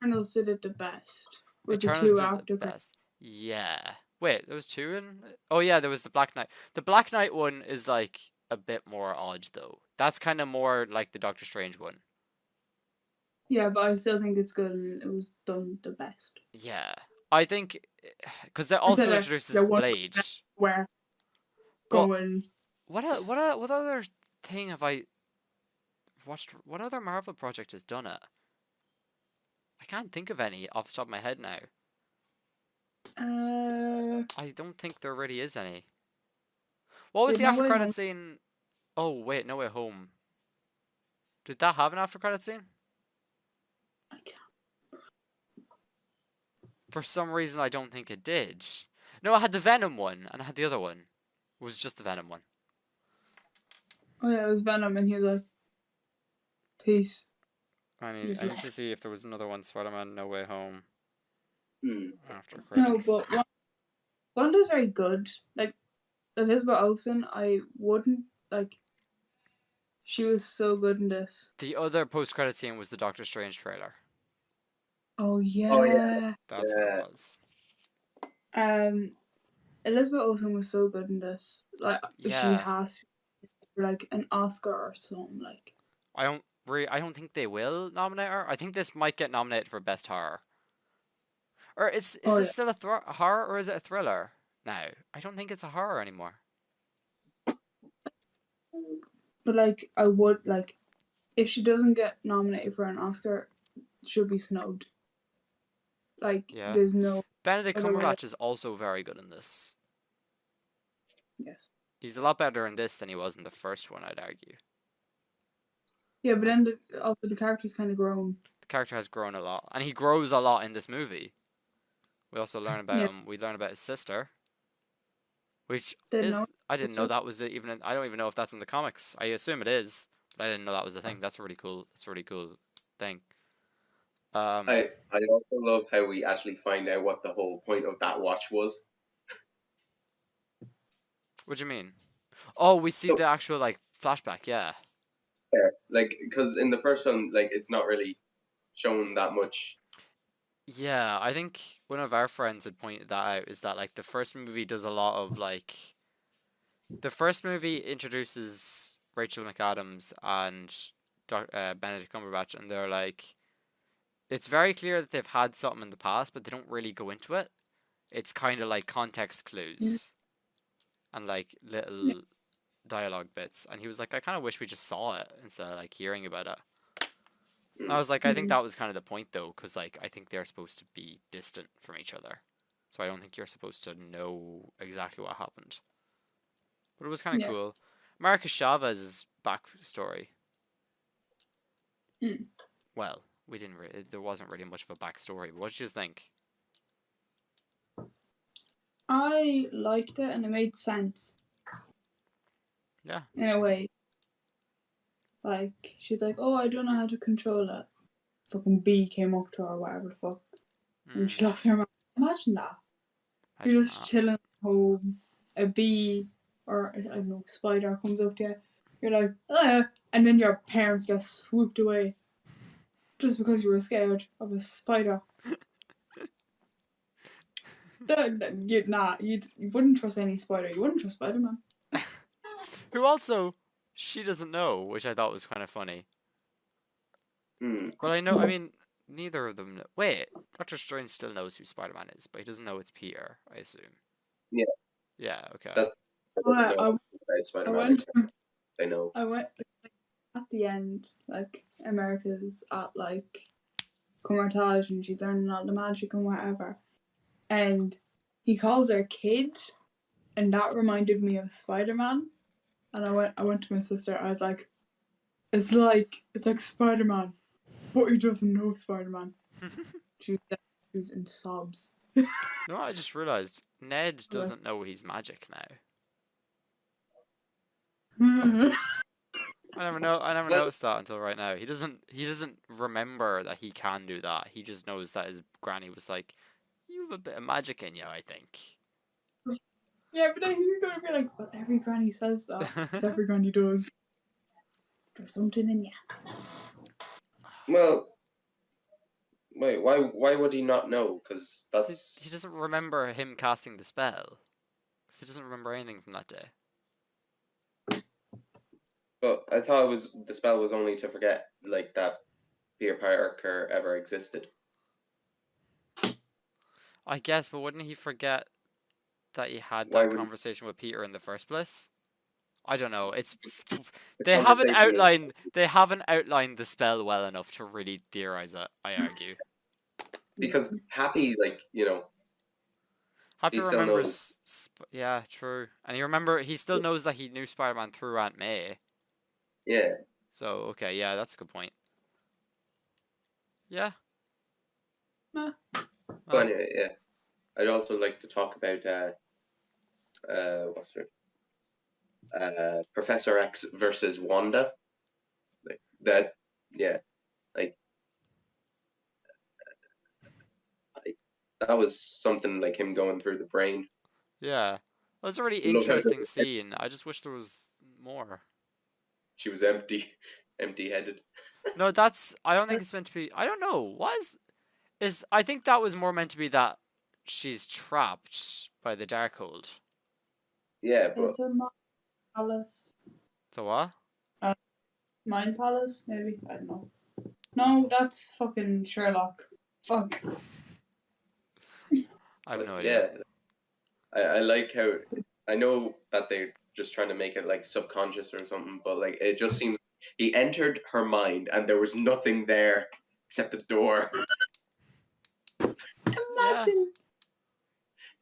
[SPEAKER 3] Eternals did it the best with the
[SPEAKER 1] Eternals
[SPEAKER 3] two
[SPEAKER 1] did
[SPEAKER 3] after
[SPEAKER 1] the best. Yeah. Wait, there was two in. Oh yeah, there was the Black Knight. The Black Knight one is like a bit more odd though. That's kind of more like the Doctor Strange one.
[SPEAKER 3] Yeah, but I still think it's good and it was done the best.
[SPEAKER 1] Yeah, I think because they
[SPEAKER 3] Instead
[SPEAKER 1] also
[SPEAKER 3] of
[SPEAKER 1] introduces
[SPEAKER 3] the one
[SPEAKER 1] Blade.
[SPEAKER 3] where
[SPEAKER 1] But
[SPEAKER 3] going.
[SPEAKER 1] what other thing have I watched? What other Marvel project has done it? I can't think of any off the top of my head now. I don't think there really is any. What was
[SPEAKER 3] Did
[SPEAKER 1] the
[SPEAKER 3] No
[SPEAKER 1] after
[SPEAKER 3] Way
[SPEAKER 1] credit
[SPEAKER 3] Home-
[SPEAKER 1] scene? Oh wait, No Way Home. Did that have an after credit scene?
[SPEAKER 3] I can't.
[SPEAKER 1] For some reason, I don't think it did. No, I had the Venom one, and I had the other one. It was just the Venom one.
[SPEAKER 3] Oh yeah, it was Venom, and he was like, "Peace."
[SPEAKER 1] I
[SPEAKER 3] Just
[SPEAKER 1] need
[SPEAKER 3] left.
[SPEAKER 1] to see if there was another one. Spider-Man No Way Home.
[SPEAKER 2] hmm.
[SPEAKER 1] After
[SPEAKER 3] No,
[SPEAKER 1] credits.
[SPEAKER 3] but Wanda's very good. Like Elizabeth Olsen, I wouldn't like. She was so good in this.
[SPEAKER 1] The other post-credit scene was the Doctor Strange trailer.
[SPEAKER 3] Oh yeah.
[SPEAKER 2] Oh, yeah.
[SPEAKER 1] That's what it was.
[SPEAKER 3] Elizabeth Olsen was so good in this. Like she
[SPEAKER 1] Yeah.
[SPEAKER 3] has like an Oscar or something. Like
[SPEAKER 1] I don't think they will nominate her. I think this might get nominated for best horror. Or is
[SPEAKER 3] Oh,
[SPEAKER 1] it
[SPEAKER 3] yeah.
[SPEAKER 1] still a horror or is it a thriller now? I don't think it's a horror anymore.
[SPEAKER 3] but like I would like if she doesn't get nominated for an Oscar, she'll be snubbed. Like
[SPEAKER 1] Yeah.
[SPEAKER 3] there's no
[SPEAKER 1] Benedict
[SPEAKER 3] Other way.
[SPEAKER 1] Cumberbatch is also very good in this.
[SPEAKER 3] yes.
[SPEAKER 1] He's a lot better in this than he was in the first one, I'd argue.
[SPEAKER 3] Yeah, but then also the character's kind of grown.
[SPEAKER 1] The character has grown a lot, and he grows a lot in this movie. We also learn about
[SPEAKER 3] Yeah.
[SPEAKER 1] him. We learn about his sister, which
[SPEAKER 3] Didn't
[SPEAKER 1] is
[SPEAKER 3] know
[SPEAKER 1] I didn't know
[SPEAKER 3] sister.
[SPEAKER 1] that was even. I don't even know if that's in the comics. I assume it is, but I didn't know that was a thing. That's really cool. It's a really cool thing.
[SPEAKER 2] I also love how we actually find out what the whole point of that watch was.
[SPEAKER 1] What do you mean? Oh, we see
[SPEAKER 2] So,
[SPEAKER 1] the actual like flashback. Yeah.
[SPEAKER 2] yeah, like, because in the first film, like, it's not really shown that much.
[SPEAKER 1] Yeah, I think one of our friends had pointed that out is that like the first movie does a lot of like the first movie introduces Rachel McAdams and Benedict Cumberbatch, and they're like it's very clear that they've had something in the past, but they don't really go into it. It's kind of like context
[SPEAKER 3] Yeah.
[SPEAKER 1] clues and like
[SPEAKER 3] Yeah.
[SPEAKER 1] little dialogue bits, and he was like, I kind of wish we just saw it instead of like hearing about it. I
[SPEAKER 2] Mm.
[SPEAKER 1] was like, I think that was kind of the point though, because like I think they're supposed to be distant from each other, so I don't think you're supposed to know exactly what happened. But it was kind of
[SPEAKER 3] Yeah.
[SPEAKER 1] cool. Marcus Chavez's backstory.
[SPEAKER 3] Mm.
[SPEAKER 1] Well, we didn't really. There wasn't really much of a backstory. But what did you think?
[SPEAKER 3] I liked it and it made sense
[SPEAKER 1] Yeah.
[SPEAKER 3] in a way. Like she's like, "Oh, I don't know how to control it." Fucking bee came up to her, or whatever the fuck, and she
[SPEAKER 1] Mm,
[SPEAKER 3] lost her mind. Imagine that. You're
[SPEAKER 1] imagine
[SPEAKER 3] just
[SPEAKER 1] that.
[SPEAKER 3] chilling at home, a bee or I don't know, spider comes up to you. You're like, and then your parents get swooped away just because you were scared of a spider. You wouldn't trust any spider. You wouldn't trust Spider-Man.
[SPEAKER 1] Who also she doesn't know, which I thought was kind of funny.
[SPEAKER 2] Mm.
[SPEAKER 1] Well, I know. I mean, neither of them know. Wait, Doctor Strange still knows who Spider-Man is, but he doesn't know it's Peter. I assume.
[SPEAKER 2] Yeah,
[SPEAKER 1] Yeah. Okay.
[SPEAKER 2] that's
[SPEAKER 3] I,
[SPEAKER 2] no
[SPEAKER 3] I,
[SPEAKER 2] about
[SPEAKER 3] I
[SPEAKER 2] Spider-Man.
[SPEAKER 3] went
[SPEAKER 2] I know.
[SPEAKER 3] I went at the end, like America's at like Comertage and she's learning all the magic and whatever. And he calls her kid, and that reminded me of Spider-Man. And I went to my sister. I was like, it's like Spider-Man, but he doesn't know Spider-Man. She was in sobs.
[SPEAKER 1] No, I just realized Ned doesn't know he's magic now. I never know. I never
[SPEAKER 2] Well,
[SPEAKER 1] noticed that until right now. He doesn't. He doesn't remember that he can do that. He just knows that his granny was like, "You have a bit of magic in you, I think."
[SPEAKER 3] Yeah, but then he's gonna be like, but every granny says that. 'Cause every granny does. There's something in you.
[SPEAKER 2] well, wait. Why would he not know? Because
[SPEAKER 1] 'Cause
[SPEAKER 2] that's.
[SPEAKER 1] he doesn't remember him casting the spell. Because he doesn't remember anything from that day.
[SPEAKER 2] But I thought it was the spell was only to forget like that Peter Parker ever existed.
[SPEAKER 1] I guess, but wouldn't he forget that he had
[SPEAKER 2] Why
[SPEAKER 1] that
[SPEAKER 2] would
[SPEAKER 1] conversation with Peter in the first place? I don't know. It's
[SPEAKER 2] the
[SPEAKER 1] they haven't
[SPEAKER 2] conversation was
[SPEAKER 1] outlined the spell well enough to really theorize it. I argue.
[SPEAKER 2] because Happy, like
[SPEAKER 1] Happy
[SPEAKER 2] he still knows.
[SPEAKER 1] remembers. Yeah, true. And he still knows that he knew Spider-Man through Aunt May.
[SPEAKER 2] Yeah.
[SPEAKER 1] So okay, yeah, that's a good point. Yeah.
[SPEAKER 3] Nah.
[SPEAKER 2] But
[SPEAKER 1] Well,
[SPEAKER 2] anyway, yeah. I'd also like to talk about what's her Professor X versus Wanda. Like that, yeah. Like I, that was something like him going through the brain.
[SPEAKER 1] yeah. That was a really
[SPEAKER 2] Love how
[SPEAKER 1] interesting scene. I just wish there was more.
[SPEAKER 2] she was empty-headed.
[SPEAKER 1] No, that's. I don't think it's meant to be. I don't know. What is? I think that was more meant to be that she's trapped by the Darkhold.
[SPEAKER 2] Yeah, but
[SPEAKER 3] It's a mind palace.
[SPEAKER 1] So what?
[SPEAKER 3] Mind palace, maybe? I don't know. No, that's fucking Sherlock. Fuck.
[SPEAKER 1] I have no idea.
[SPEAKER 2] yeah, I like how I know that they're just trying to make it like subconscious or something, but like it just seems he entered her mind and there was nothing there except a door.
[SPEAKER 1] Yeah.
[SPEAKER 3] Imagine.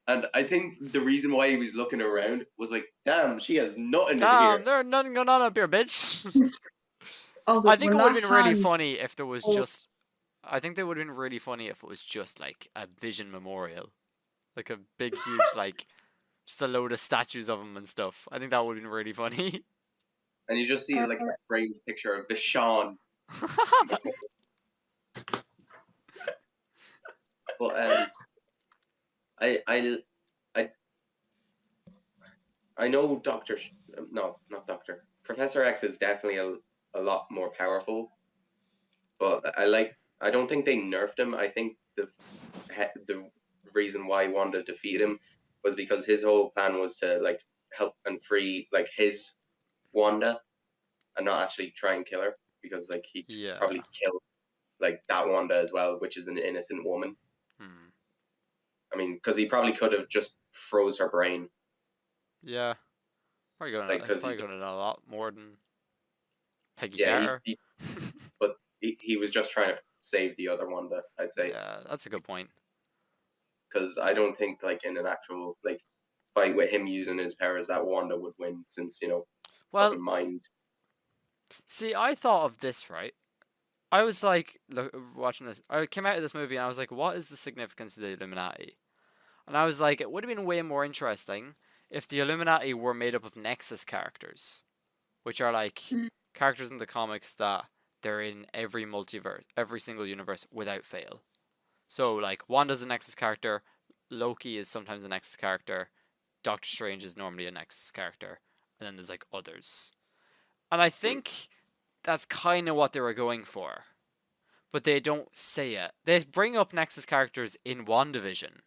[SPEAKER 2] And I think the reason why he was looking around was like, damn, she has nothing in
[SPEAKER 1] Damn,
[SPEAKER 2] here.
[SPEAKER 1] there's nothing going on up here, bitch.
[SPEAKER 3] Also,
[SPEAKER 1] I think it
[SPEAKER 3] when
[SPEAKER 1] would have
[SPEAKER 3] that
[SPEAKER 1] been really
[SPEAKER 3] hand-
[SPEAKER 1] funny if there was
[SPEAKER 3] Oh.
[SPEAKER 1] just. I think they would have been really funny if it was just like a Vision memorial, like a big, huge like, just a load of statues of him and stuff. I think that would have been really funny.
[SPEAKER 2] And you just see like a framed picture of Vishon. But I I know no, not Doctor. Professor X is definitely a lot more powerful, but I don't think they nerfed him. I think the reason why Wanda defeated him was because his whole plan was to like help and free like his Wanda and not actually try and kill her because like he could
[SPEAKER 1] Yeah.
[SPEAKER 2] probably kill like that Wanda as well, which is an innocent woman.
[SPEAKER 1] Hmm.
[SPEAKER 2] I mean, because he probably could have just froze her brain,
[SPEAKER 1] Yeah.
[SPEAKER 2] like because
[SPEAKER 1] Probably gonna know a lot more than Peggy
[SPEAKER 2] yeah,
[SPEAKER 1] Carter.
[SPEAKER 2] but he was just trying to save the other Wanda, I'd say,
[SPEAKER 1] Yeah, that's a good point.
[SPEAKER 2] because I don't think like in an actual like fight with him using his powers that Wanda would win, since
[SPEAKER 1] Well,
[SPEAKER 2] fucking mind.
[SPEAKER 1] see, I thought of this, right? I was like, watching this. I came out of this movie and I was like, what is the significance of the Illuminati? And I was like, it would have been way more interesting if the Illuminati were made up of Nexus characters, which are like
[SPEAKER 3] Mm.
[SPEAKER 1] characters in the comics that they're in every multiverse, every single universe without fail. So like Wanda's a Nexus character, Loki is sometimes a Nexus character, Doctor Strange is normally a Nexus character, and then there's like others. And I think that's kind of what they were going for, but they don't say it. They bring up Nexus characters in WandaVision.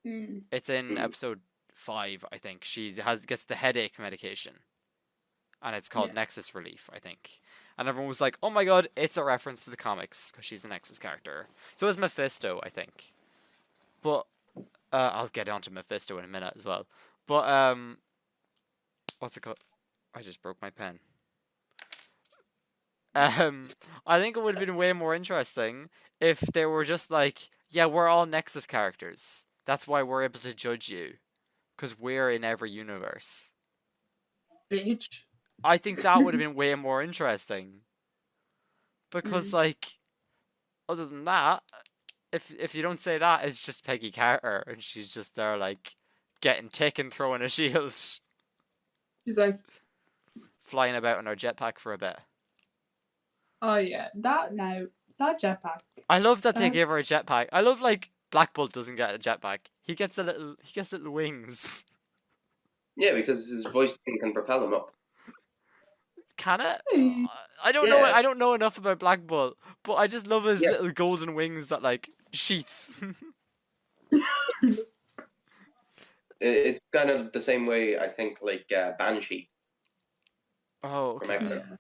[SPEAKER 3] Mm.
[SPEAKER 1] It's in
[SPEAKER 2] Mm.
[SPEAKER 1] episode 5, I think. She gets the headache medication, and it's called
[SPEAKER 3] Yeah.
[SPEAKER 1] Nexus Relief, I think. And everyone was like, "Oh my god, it's a reference to the comics because she's a Nexus character." So is Mephisto, I think. But I'll get onto Mephisto in a minute as well. But what's it called? I just broke my pen. I think it would have been way more interesting if they were just like, yeah, we're all Nexus characters. That's why we're able to judge you, because we're in every universe.
[SPEAKER 3] Bitch.
[SPEAKER 1] I think that would have been way more interesting. Because
[SPEAKER 3] Mm.
[SPEAKER 1] like, other than that, if you don't say that, it's just Peggy Carter, and she's just there like getting taken, throwing a shield,
[SPEAKER 3] She's like,
[SPEAKER 1] flying about in her jetpack for a bit.
[SPEAKER 3] oh yeah, that jetpack.
[SPEAKER 1] I love that they
[SPEAKER 3] That
[SPEAKER 1] gave her a jetpack. I love like Black Bolt doesn't get a jetpack. He gets little wings.
[SPEAKER 2] Yeah, because his voice thing can propel him up.
[SPEAKER 1] Can it?
[SPEAKER 3] hey.
[SPEAKER 1] I don't know.
[SPEAKER 2] Yeah,
[SPEAKER 1] I don't know enough about Black Bolt, but I just love his
[SPEAKER 2] yeah.
[SPEAKER 1] little golden wings that like sheath.
[SPEAKER 2] It's kind of the same way I think like Banshee
[SPEAKER 1] Oh,
[SPEAKER 2] from
[SPEAKER 1] okay,
[SPEAKER 2] X Men,
[SPEAKER 3] Yeah.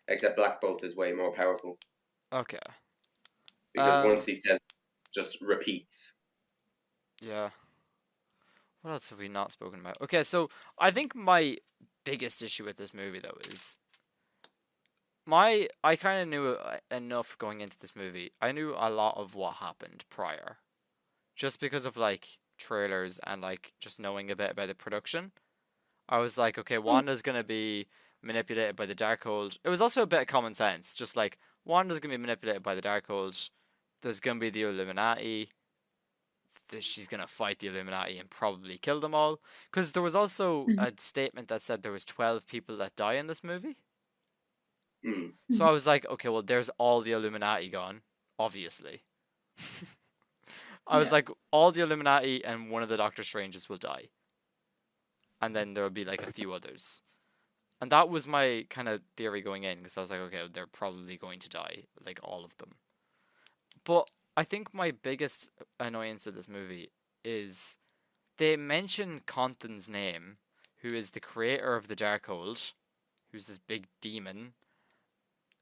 [SPEAKER 2] except Black Bolt is way more powerful
[SPEAKER 1] okay.
[SPEAKER 2] because once he says, just repeats.
[SPEAKER 1] Yeah. What else have we not spoken about? Okay, so I think my biggest issue with this movie though is I kind of knew enough going into this movie. I knew a lot of what happened prior, just because of like trailers and like just knowing a bit about the production. I was like, okay,
[SPEAKER 3] Oh.
[SPEAKER 1] Wanda's gonna be manipulated by the Darkhold. It was also a bit of common sense, just like Wanda's gonna be manipulated by the Darkhold. There's gonna be the Illuminati. She's gonna fight the Illuminati and probably kill them all. Because there was also
[SPEAKER 3] Mhm.
[SPEAKER 1] a statement that said there was 12 people that die in this movie.
[SPEAKER 2] Mm.
[SPEAKER 1] So I was like, okay, well, there's all the Illuminati gone, obviously. I was
[SPEAKER 3] Yeah.
[SPEAKER 1] like, all the Illuminati and one of the Doctor Stranges will die. And then there'll be like a few others. And that was my kind of theory going in, because I was like, okay, they're probably going to die, like all of them. But I think my biggest annoyance of this movie is they mention Contan's name, who is the creator of the Darkhold, who's this big demon.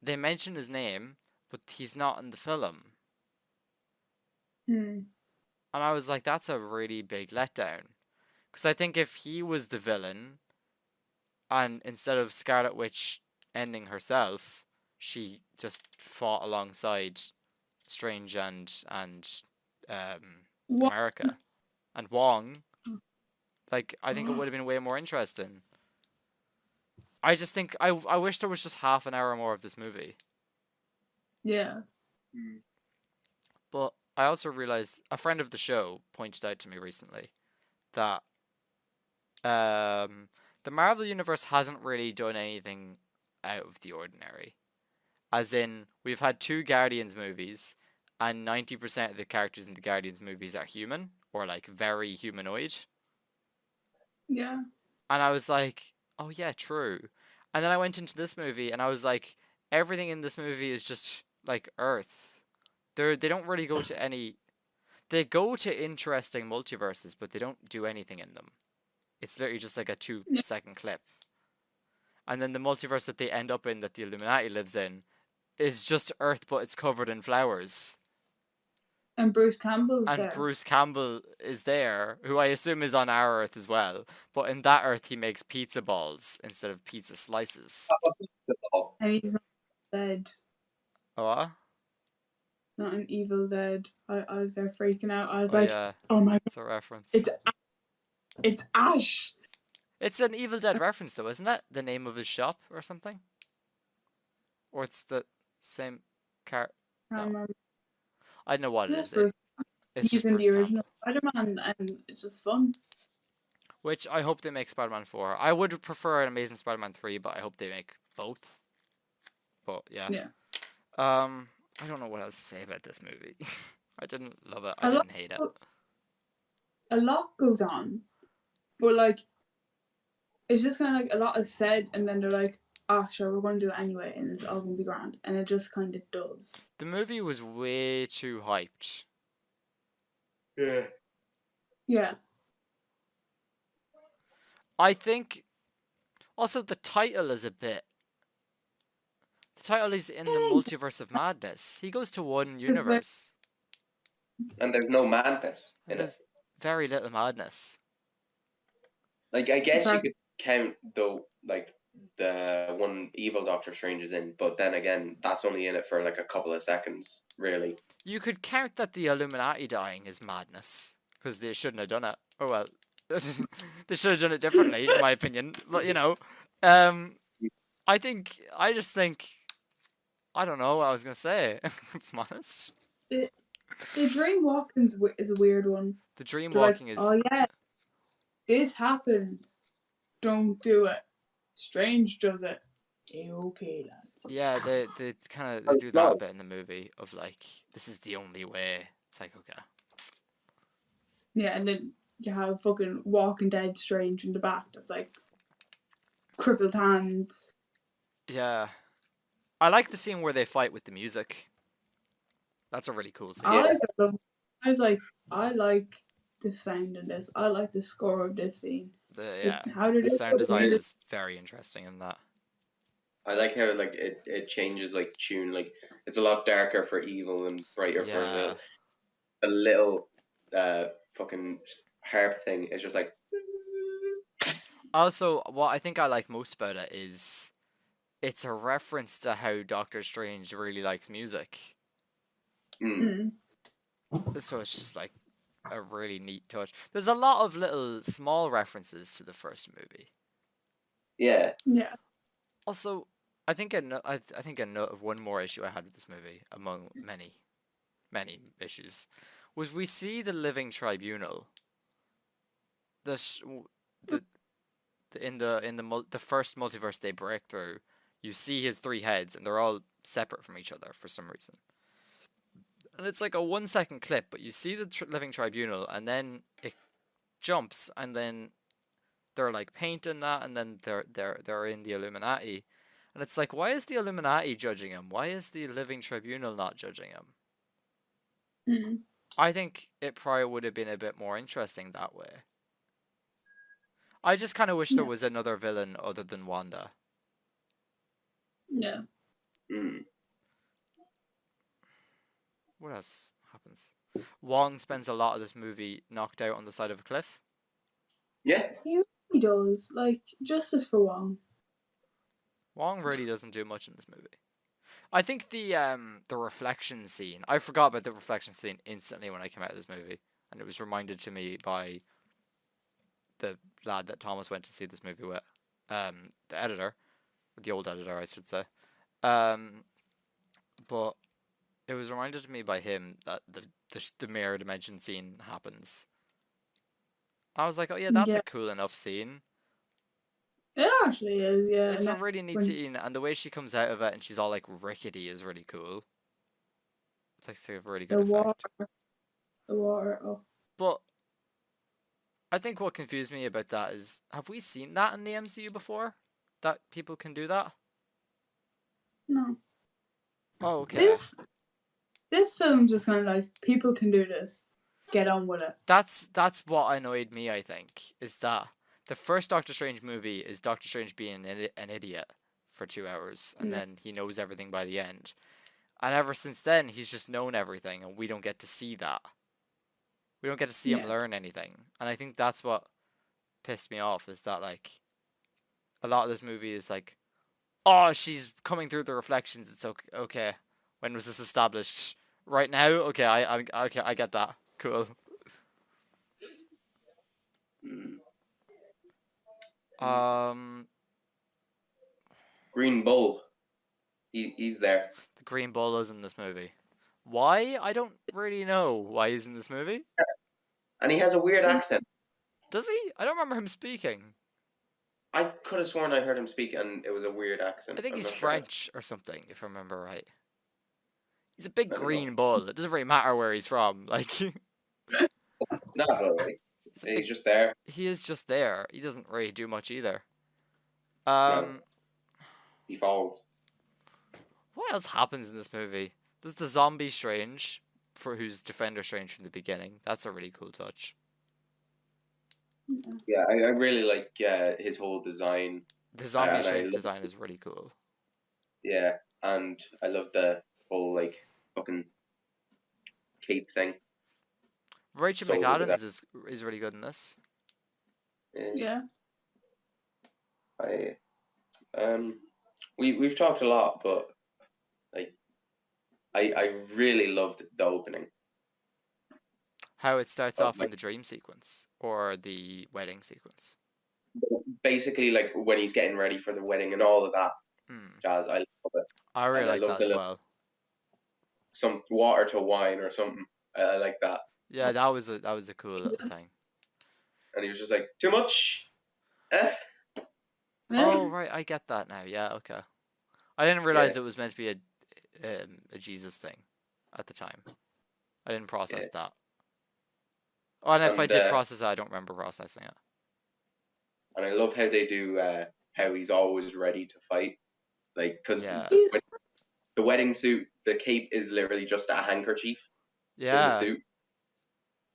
[SPEAKER 1] They mention his name, but he's not in the film.
[SPEAKER 3] Mm.
[SPEAKER 1] And I was like, that's a really big letdown. Because I think if he was the villain, and instead of Scarlet Witch ending herself, she just fought alongside Strange and
[SPEAKER 3] What?
[SPEAKER 1] America and Wong, like I think it would have been way more interesting. I just think I wish there was just half an hour more of this movie.
[SPEAKER 3] Yeah.
[SPEAKER 1] But I also realized a friend of the show pointed out to me recently that the Marvel universe hasn't really done anything out of the ordinary. As in, we've had 2 Guardians movies, and 90% of the characters in the Guardians movies are human or like very humanoid.
[SPEAKER 3] Yeah.
[SPEAKER 1] And I was like, oh yeah, true. And then I went into this movie and I was like, everything in this movie is just like Earth. They don't really go to any. They go to interesting multiverses, but they don't do anything in them. It's literally just like a 2-second clip. And then the multiverse that they end up in, that the Illuminati lives in, is just Earth, but it's covered in flowers.
[SPEAKER 3] And Bruce Campbell's
[SPEAKER 1] And
[SPEAKER 3] there.
[SPEAKER 1] Bruce Campbell is there, who I assume is on our Earth as well. But in that Earth, he makes pizza balls instead of pizza slices.
[SPEAKER 3] And he's not dead.
[SPEAKER 1] Oh, what?
[SPEAKER 3] Not an Evil Dead. I was there freaking out. I was
[SPEAKER 1] Oh
[SPEAKER 3] like,
[SPEAKER 1] yeah,
[SPEAKER 3] oh my god,
[SPEAKER 1] it's a reference.
[SPEAKER 3] it's Ash.
[SPEAKER 1] It's an Evil Dead reference, though, isn't it? The name of his shop or something? Or it's the same car?
[SPEAKER 3] I
[SPEAKER 1] No,
[SPEAKER 3] remember.
[SPEAKER 1] I don't know what it
[SPEAKER 3] This
[SPEAKER 1] is.
[SPEAKER 3] Bruce.
[SPEAKER 1] It's
[SPEAKER 3] He's
[SPEAKER 1] just
[SPEAKER 3] in
[SPEAKER 1] Bruce
[SPEAKER 3] the original
[SPEAKER 1] Campbell.
[SPEAKER 3] Spider-Man, and it's just fun.
[SPEAKER 1] Which I hope they make Spider-Man 4. I would prefer an Amazing Spider-Man 3, but I hope they make both. But yeah.
[SPEAKER 3] Yeah.
[SPEAKER 1] I don't know what else to say about this movie. I didn't love it. I
[SPEAKER 3] A lot,
[SPEAKER 1] didn't hate it.
[SPEAKER 3] a lot goes on, but like, it's just kind of like a lot is said, and then they're like, "Ah, sure, we're going to do it anyway, and it's all going to be grand," and it just kind of does.
[SPEAKER 1] The movie was way too hyped.
[SPEAKER 2] Yeah.
[SPEAKER 3] Yeah.
[SPEAKER 1] I think also the title is a bit. The title is in the Multiverse of Madness. He goes to one universe,
[SPEAKER 2] And there's no madness
[SPEAKER 1] and
[SPEAKER 2] in it.
[SPEAKER 1] there's very little madness.
[SPEAKER 2] Like, I guess you
[SPEAKER 3] Apart-
[SPEAKER 2] could count, though, like, the one evil Doctor Strange is in, but then again, that's only in it for like a couple of seconds, really.
[SPEAKER 1] You could count that the Illuminati dying is madness, because they shouldn't have done it. Oh well, they should have done it differently, in my opinion. But you know, I just think, I don't know what I was gonna say. If I'm honest,
[SPEAKER 3] The dream walking is a weird one.
[SPEAKER 1] the dream
[SPEAKER 3] They're like,
[SPEAKER 1] walking is.
[SPEAKER 3] "Oh yeah, this happens. Don't do it. Strange does it. Okay, lads."
[SPEAKER 1] Yeah, they kind of they do that a bit in the movie of like, this is the only way. It's like, okay.
[SPEAKER 3] Yeah, and then you have fucking Walking Dead Strange in the back that's like crippled hands.
[SPEAKER 1] Yeah, I like the scene where they fight with the music. That's a really cool scene.
[SPEAKER 3] I like the sound in this. I like the score of this scene.
[SPEAKER 1] Yeah,
[SPEAKER 3] How did
[SPEAKER 1] the
[SPEAKER 3] they
[SPEAKER 1] sound
[SPEAKER 3] put the
[SPEAKER 1] design
[SPEAKER 3] music?
[SPEAKER 1] is very interesting in that.
[SPEAKER 2] I like how like it changes like tune, like it's a lot darker for evil and brighter for
[SPEAKER 1] Yeah.
[SPEAKER 2] the little fucking harp thing. It's just like
[SPEAKER 1] Also, what I think I like most about it is it's a reference to how Doctor Strange really likes music.
[SPEAKER 3] Mm.
[SPEAKER 1] So it's just like a really neat touch. There's a lot of little small references to the first movie.
[SPEAKER 2] yeah.
[SPEAKER 3] Yeah.
[SPEAKER 1] Also, I think one more issue I had with this movie, among many issues, was we see the Living Tribunal. The first multiverse they break through, you see his 3 heads, and they're all separate from each other for some reason. And it's like a 1-second clip, but you see the Living Tribunal, and then it jumps, and then they're like painting that, and then they're in the Illuminati, and it's like, why is the Illuminati judging him? Why is the Living Tribunal not judging him?
[SPEAKER 3] Mm.
[SPEAKER 1] I think it probably would have been a bit more interesting that way. I just kind of wish there was another villain other than Wanda.
[SPEAKER 3] Yeah.
[SPEAKER 2] Mm.
[SPEAKER 1] What else happens? Wong spends a lot of this movie knocked out on the side of a cliff.
[SPEAKER 2] Yeah.
[SPEAKER 3] He really does. Like, justice for Wong.
[SPEAKER 1] Wong really doesn't do much in this movie. I think the reflection scene, I forgot about the reflection scene instantly when I came out of this movie, and it was reminded to me by the lad that Thomas went to see this movie with, the editor, the old editor, I should say. But it was reminded to me by him that the mirror dimension scene happens. I was like, oh yeah, that's a cool enough scene.
[SPEAKER 3] It actually is, yeah.
[SPEAKER 1] It's a
[SPEAKER 3] And
[SPEAKER 1] really neat scene, and the way she comes out of it and she's all like rickety is really cool. It's like a really good effect.
[SPEAKER 3] the water. Oh.
[SPEAKER 1] But I think what confused me about that is, have we seen that in the MCU before? That people can do that?
[SPEAKER 3] No.
[SPEAKER 1] Oh, okay.
[SPEAKER 3] This film's just kind of like, people can do this. Get on with it.
[SPEAKER 1] That's what annoyed me, I think, is that the first Doctor Strange movie is Doctor Strange being an idiot for 2 hours, and
[SPEAKER 3] Yeah.
[SPEAKER 1] then he knows everything by the end. And ever since then, he's just known everything, and we don't get to see that. We don't get to see him
[SPEAKER 3] Yeah.
[SPEAKER 1] learn anything. And I think that's what pissed me off, is that, like, a lot of this movie is like, oh, she's coming through the reflections. It's okay. Okay. When was this established? Right now? Okay, okay, I get that. Cool.
[SPEAKER 2] Mm.
[SPEAKER 1] Um,
[SPEAKER 2] Green Bull. He's there.
[SPEAKER 1] the Green Bull is in this movie. Why? I don't really know why he's in this movie.
[SPEAKER 2] And he has a weird accent.
[SPEAKER 1] Does he? I don't remember him speaking.
[SPEAKER 2] I could have sworn I heard him speak and it was a weird accent.
[SPEAKER 1] I think
[SPEAKER 2] I'm
[SPEAKER 1] he's
[SPEAKER 2] not sure.
[SPEAKER 1] French or something, if I remember right. He's a big
[SPEAKER 2] I don't know.
[SPEAKER 1] green bull. It doesn't really matter where he's from. Like,
[SPEAKER 2] Not really.
[SPEAKER 1] he's a big,
[SPEAKER 2] He's just there.
[SPEAKER 1] he is just there. He doesn't really do much either.
[SPEAKER 2] No, he falls.
[SPEAKER 1] What else happens in this movie? There's the zombie Strange, for who's Defender Strange from the beginning. That's a really cool touch.
[SPEAKER 2] Yeah, I really like his whole design.
[SPEAKER 1] The zombie
[SPEAKER 2] and I
[SPEAKER 1] Strange
[SPEAKER 2] love-
[SPEAKER 1] design is really cool.
[SPEAKER 2] Yeah, and I love the whole like fucking cape thing.
[SPEAKER 1] Rachel
[SPEAKER 2] So good with
[SPEAKER 1] McAdams is really good in this.
[SPEAKER 3] Yeah.
[SPEAKER 2] I we've talked a lot, but like I really loved the opening.
[SPEAKER 1] How it starts
[SPEAKER 2] Oh,
[SPEAKER 1] off in
[SPEAKER 2] like-
[SPEAKER 1] the dream sequence or the wedding sequence.
[SPEAKER 2] Basically, like when he's getting ready for the wedding and all of that
[SPEAKER 1] Hmm.
[SPEAKER 2] jazz. I love it.
[SPEAKER 1] I really
[SPEAKER 2] And I
[SPEAKER 1] like
[SPEAKER 2] love
[SPEAKER 1] that
[SPEAKER 2] the
[SPEAKER 1] as
[SPEAKER 2] little-
[SPEAKER 1] well.
[SPEAKER 2] Some water to wine or something. I like that.
[SPEAKER 1] Yeah, that was a cool little
[SPEAKER 3] Yes.
[SPEAKER 1] thing.
[SPEAKER 2] And he was just like, too much. Eh?
[SPEAKER 1] Oh right, I get that now. Yeah, okay. I didn't realize it was meant to be a Jesus thing at the time. I didn't process that. Oh, and if I
[SPEAKER 2] And,
[SPEAKER 1] did process it, I don't remember processing it.
[SPEAKER 2] And I love how they do how he's always ready to fight. Like, because
[SPEAKER 1] Yeah.
[SPEAKER 3] He's
[SPEAKER 2] the wedding suit, the cape is literally just a handkerchief in the
[SPEAKER 1] Yeah.
[SPEAKER 2] suit.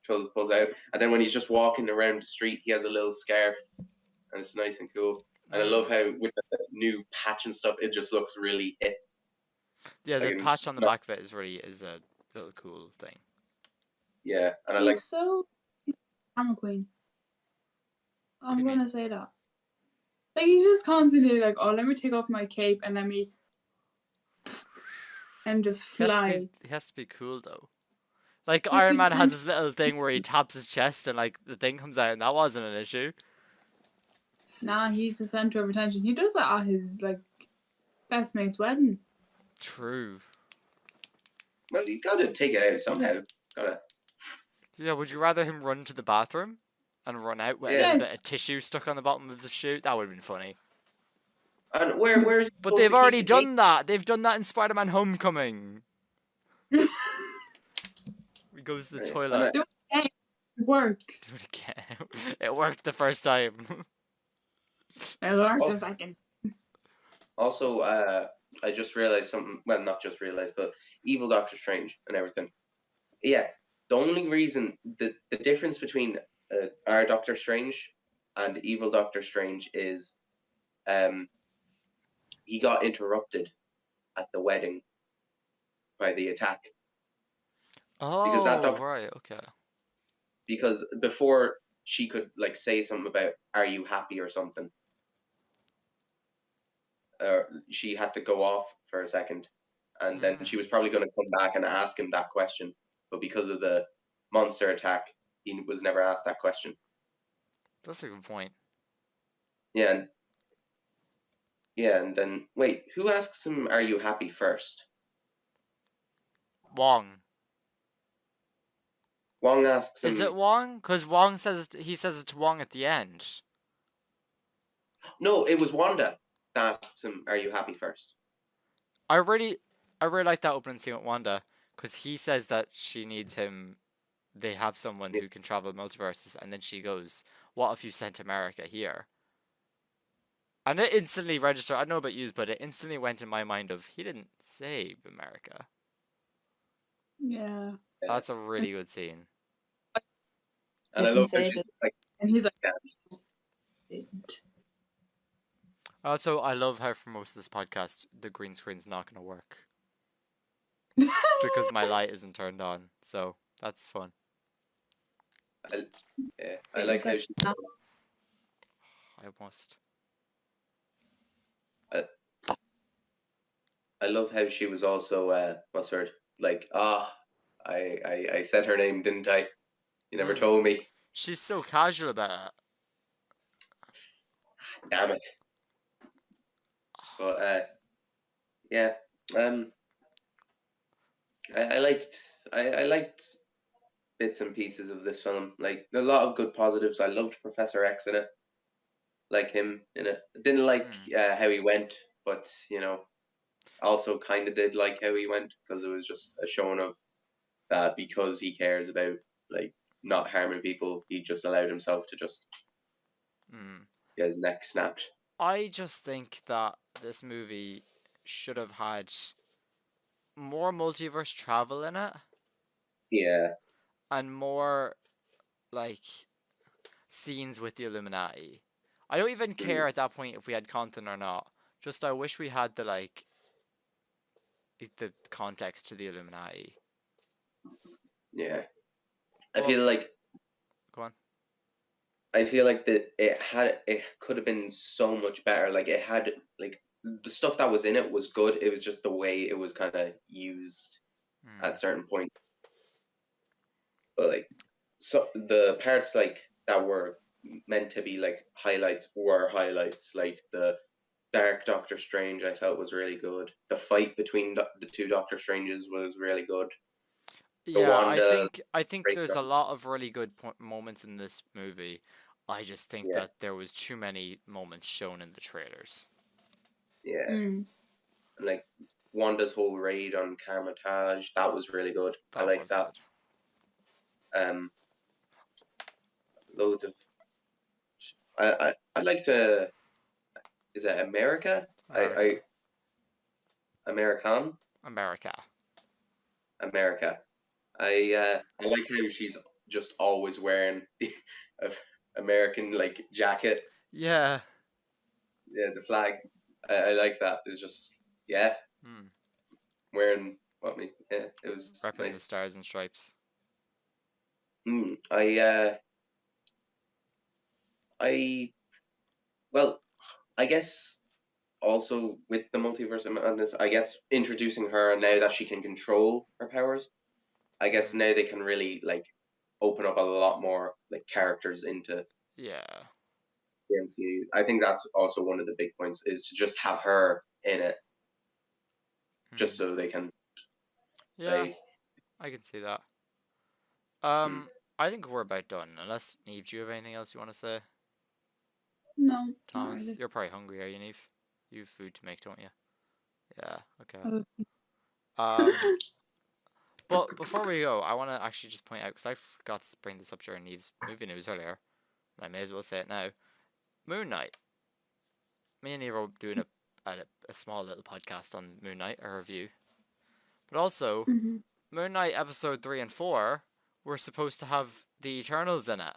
[SPEAKER 2] Pulls out. And then when he's just walking around the street, he has a little scarf. And it's nice and cool. And I love how with the new patch and stuff, it just looks really hip.
[SPEAKER 1] Yeah, the
[SPEAKER 2] like, it's
[SPEAKER 1] patch on the
[SPEAKER 2] not-
[SPEAKER 1] back of it is a little cool thing.
[SPEAKER 2] Yeah. And I like
[SPEAKER 3] he's drama queen.
[SPEAKER 1] do
[SPEAKER 3] I'm
[SPEAKER 1] you mean?
[SPEAKER 3] gonna say that. Like he's just constantly like, oh, let me take off my cape and let me and just fly.
[SPEAKER 1] He has to be cool though. Like
[SPEAKER 3] Must
[SPEAKER 1] Iron
[SPEAKER 3] be
[SPEAKER 1] Man has
[SPEAKER 3] sense-
[SPEAKER 1] this little thing where he taps his chest and like the thing comes out, and that wasn't an issue.
[SPEAKER 3] Nah, he's the center of attention. He does that at his like best mate's wedding.
[SPEAKER 1] True.
[SPEAKER 2] well, he's got to take it out somehow. Gotta.
[SPEAKER 1] Yeah, would you rather him run to the bathroom and run out with a
[SPEAKER 3] Yes.
[SPEAKER 1] little bit of tissue stuck on the bottom of his shoe? That would have been funny.
[SPEAKER 2] And where's he
[SPEAKER 1] But
[SPEAKER 2] supposed
[SPEAKER 1] they've
[SPEAKER 2] to keep
[SPEAKER 1] already
[SPEAKER 2] the
[SPEAKER 1] done that. They've done that in Spider-Man: Homecoming. He goes to the
[SPEAKER 2] Right.
[SPEAKER 1] toilet.
[SPEAKER 3] It works.
[SPEAKER 1] Do it again. It worked the first time.
[SPEAKER 3] It worked
[SPEAKER 2] Oh.
[SPEAKER 3] a second.
[SPEAKER 2] Also, I just realized something. Well, not just realized, but evil Doctor Strange and everything. Yeah, the only reason the difference between our Doctor Strange and evil Doctor Strange is, he got interrupted at the wedding by the attack
[SPEAKER 1] Oh,
[SPEAKER 2] that
[SPEAKER 1] right, okay.
[SPEAKER 2] because before she could like say something about "Are you happy?" or something. She had to go off for a second, and then she was probably going to come back and ask him that question. But because of the monster attack, he was never asked that question.
[SPEAKER 1] That's a good point.
[SPEAKER 2] Yeah, and then wait, who asks him, "Are you happy?" first?
[SPEAKER 1] Wong.
[SPEAKER 2] Wong asks him.
[SPEAKER 1] Is it Wong? Because Wong says he says it to Wong at the end.
[SPEAKER 2] No, it was Wanda that asks him, "Are you happy?" first.
[SPEAKER 1] I really like that opening scene with Wanda, because he says that she needs him they have someone
[SPEAKER 2] Yeah.
[SPEAKER 1] who can travel multiverses, and then she goes, "What if you sent America here?" And it instantly registered. I don't know about you, but it instantly went in my mind of he didn't say America.
[SPEAKER 3] Yeah.
[SPEAKER 1] That's a really good scene.
[SPEAKER 2] And I
[SPEAKER 3] Didn't
[SPEAKER 2] love how
[SPEAKER 3] say
[SPEAKER 2] she's
[SPEAKER 3] it.
[SPEAKER 2] like,
[SPEAKER 3] And he's like,
[SPEAKER 2] yeah,
[SPEAKER 3] didn't.
[SPEAKER 1] Also, I love how for most of this podcast, the green screen's not going to work because my light isn't turned on. So that's fun.
[SPEAKER 2] I
[SPEAKER 3] It
[SPEAKER 2] like
[SPEAKER 3] was
[SPEAKER 2] how
[SPEAKER 3] like,
[SPEAKER 2] she.
[SPEAKER 1] I must.
[SPEAKER 2] I, I love how she was also what's her like I said her name, didn't I? You never
[SPEAKER 1] Mm.
[SPEAKER 2] told me.
[SPEAKER 1] She's so casual about it.
[SPEAKER 2] Damn it. But yeah, um, I liked I liked bits and pieces of this film. Like a lot of good positives. I loved Professor X in it, like him in it. I didn't like
[SPEAKER 1] Mm.
[SPEAKER 2] how he went, but also kind of did like how he went because it was just a showing of that because he cares about like not harming people, he just allowed himself to just
[SPEAKER 1] Mm.
[SPEAKER 2] get his neck snapped.
[SPEAKER 1] I just think that this movie should have had more multiverse travel in it
[SPEAKER 2] Yeah.
[SPEAKER 1] and more like scenes with the Illuminati. I don't even
[SPEAKER 2] Mm,
[SPEAKER 1] care at that point if we had content or not. Just I wish we had the context to the Illuminati.
[SPEAKER 2] yeah. I
[SPEAKER 1] But
[SPEAKER 2] feel like
[SPEAKER 1] go on.
[SPEAKER 2] that it could have been so much better. Like it had like the stuff that was in it was good. It was just the way it was kind of used
[SPEAKER 1] Mm.
[SPEAKER 2] at certain points. But like so the parts like that were meant to be like highlights were highlights. Like the Dark Doctor Strange, I felt was really good. The fight between the two Doctor Stranges was really good. The
[SPEAKER 1] Yeah,
[SPEAKER 2] Wanda
[SPEAKER 1] I think there's a
[SPEAKER 2] breakdown,
[SPEAKER 1] lot of really good moments in this movie. I just think
[SPEAKER 2] yeah,
[SPEAKER 1] that there was too many moments shown in the trailers.
[SPEAKER 2] yeah,
[SPEAKER 3] mm.
[SPEAKER 2] and like Wanda's whole raid on Karmatage, that was really good. I
[SPEAKER 1] That
[SPEAKER 2] like
[SPEAKER 1] was
[SPEAKER 2] that.
[SPEAKER 1] good.
[SPEAKER 2] Loads of I like to. Is it America?
[SPEAKER 1] America.
[SPEAKER 2] American
[SPEAKER 1] America.
[SPEAKER 2] America. I like how she's just always wearing the American like jacket.
[SPEAKER 1] Yeah.
[SPEAKER 2] Yeah, the flag. I like that. It's just yeah,
[SPEAKER 1] Hmm.
[SPEAKER 2] wearing what me. Yeah, it was
[SPEAKER 1] Repping the
[SPEAKER 2] nice.
[SPEAKER 1] stars and stripes.
[SPEAKER 2] I well, I guess also with the multiverse of madness, I guess introducing her now that she can control her powers, I guess
[SPEAKER 1] Hmm.
[SPEAKER 2] now they can really like open up a lot more like characters into
[SPEAKER 1] Yeah.
[SPEAKER 2] the MCU. I think that's also one of the big points is to just have her in it, just
[SPEAKER 1] Hmm.
[SPEAKER 2] so they can
[SPEAKER 1] Yeah,
[SPEAKER 2] play.
[SPEAKER 1] I can see that.
[SPEAKER 2] Mm.
[SPEAKER 1] I think we're about done. Unless Neve, do you have anything else you want to say?
[SPEAKER 3] No, not
[SPEAKER 1] Thomas,
[SPEAKER 3] really.
[SPEAKER 1] you're probably hungry, are you, Neve? You have food to make, don't you? Yeah. Okay.
[SPEAKER 3] Oh.
[SPEAKER 1] Um. But before we go, I want to actually just point out because I forgot to bring this up during Neve's movie news earlier, and I may as well say it now. Moon Knight. Me and Neve are doing a small little podcast on Moon Knight, a review. But also,
[SPEAKER 3] Mhm.
[SPEAKER 1] Moon Knight episode 3 and 4 were supposed to have the Eternals in it.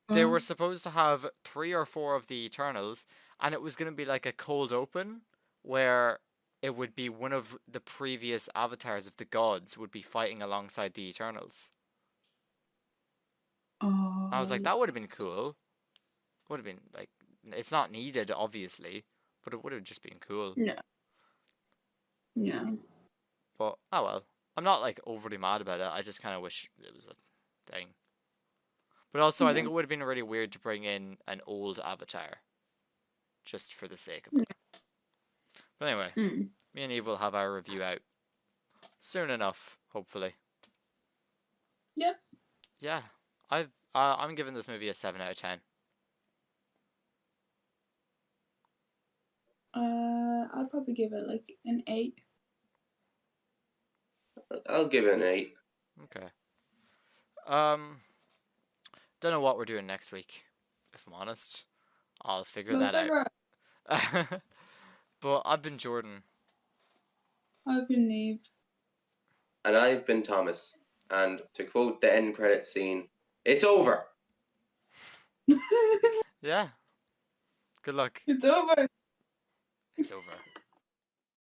[SPEAKER 1] They were supposed to have 3 or 4 of the Eternals, and it was going to be like a cold open where it would be one of the previous avatars of the gods would be fighting alongside the Eternals. I was like,
[SPEAKER 3] Oh,
[SPEAKER 1] that would have been cool. Would have been like, it's not needed, obviously, but it would have just been cool.
[SPEAKER 3] yeah, yeah,
[SPEAKER 1] But oh well, I'm not like overly mad about it. I just kind of wish it was a thing. But also, I think
[SPEAKER 3] yeah.
[SPEAKER 1] it would have been really weird to bring in an old avatar just for the sake of
[SPEAKER 3] Mm.
[SPEAKER 1] it. But anyway,
[SPEAKER 3] Mm.
[SPEAKER 1] me and Eve will have our review out soon enough, hopefully.
[SPEAKER 3] Yeah.
[SPEAKER 1] Yeah, I'm giving this movie a 7 out of 10.
[SPEAKER 3] I'll probably give it like an 8.
[SPEAKER 2] I'll give it an 8.
[SPEAKER 1] Okay. Don't know what we're doing next week. If I'm honest, I'll figure
[SPEAKER 3] We'll
[SPEAKER 1] that
[SPEAKER 3] figure out.
[SPEAKER 1] out. But I've been Jordan.
[SPEAKER 3] I've been Neve.
[SPEAKER 2] And I've been Thomas. And to quote the end credit scene, it's over.
[SPEAKER 1] Yeah. Good luck.
[SPEAKER 3] It's over.
[SPEAKER 1] It's over.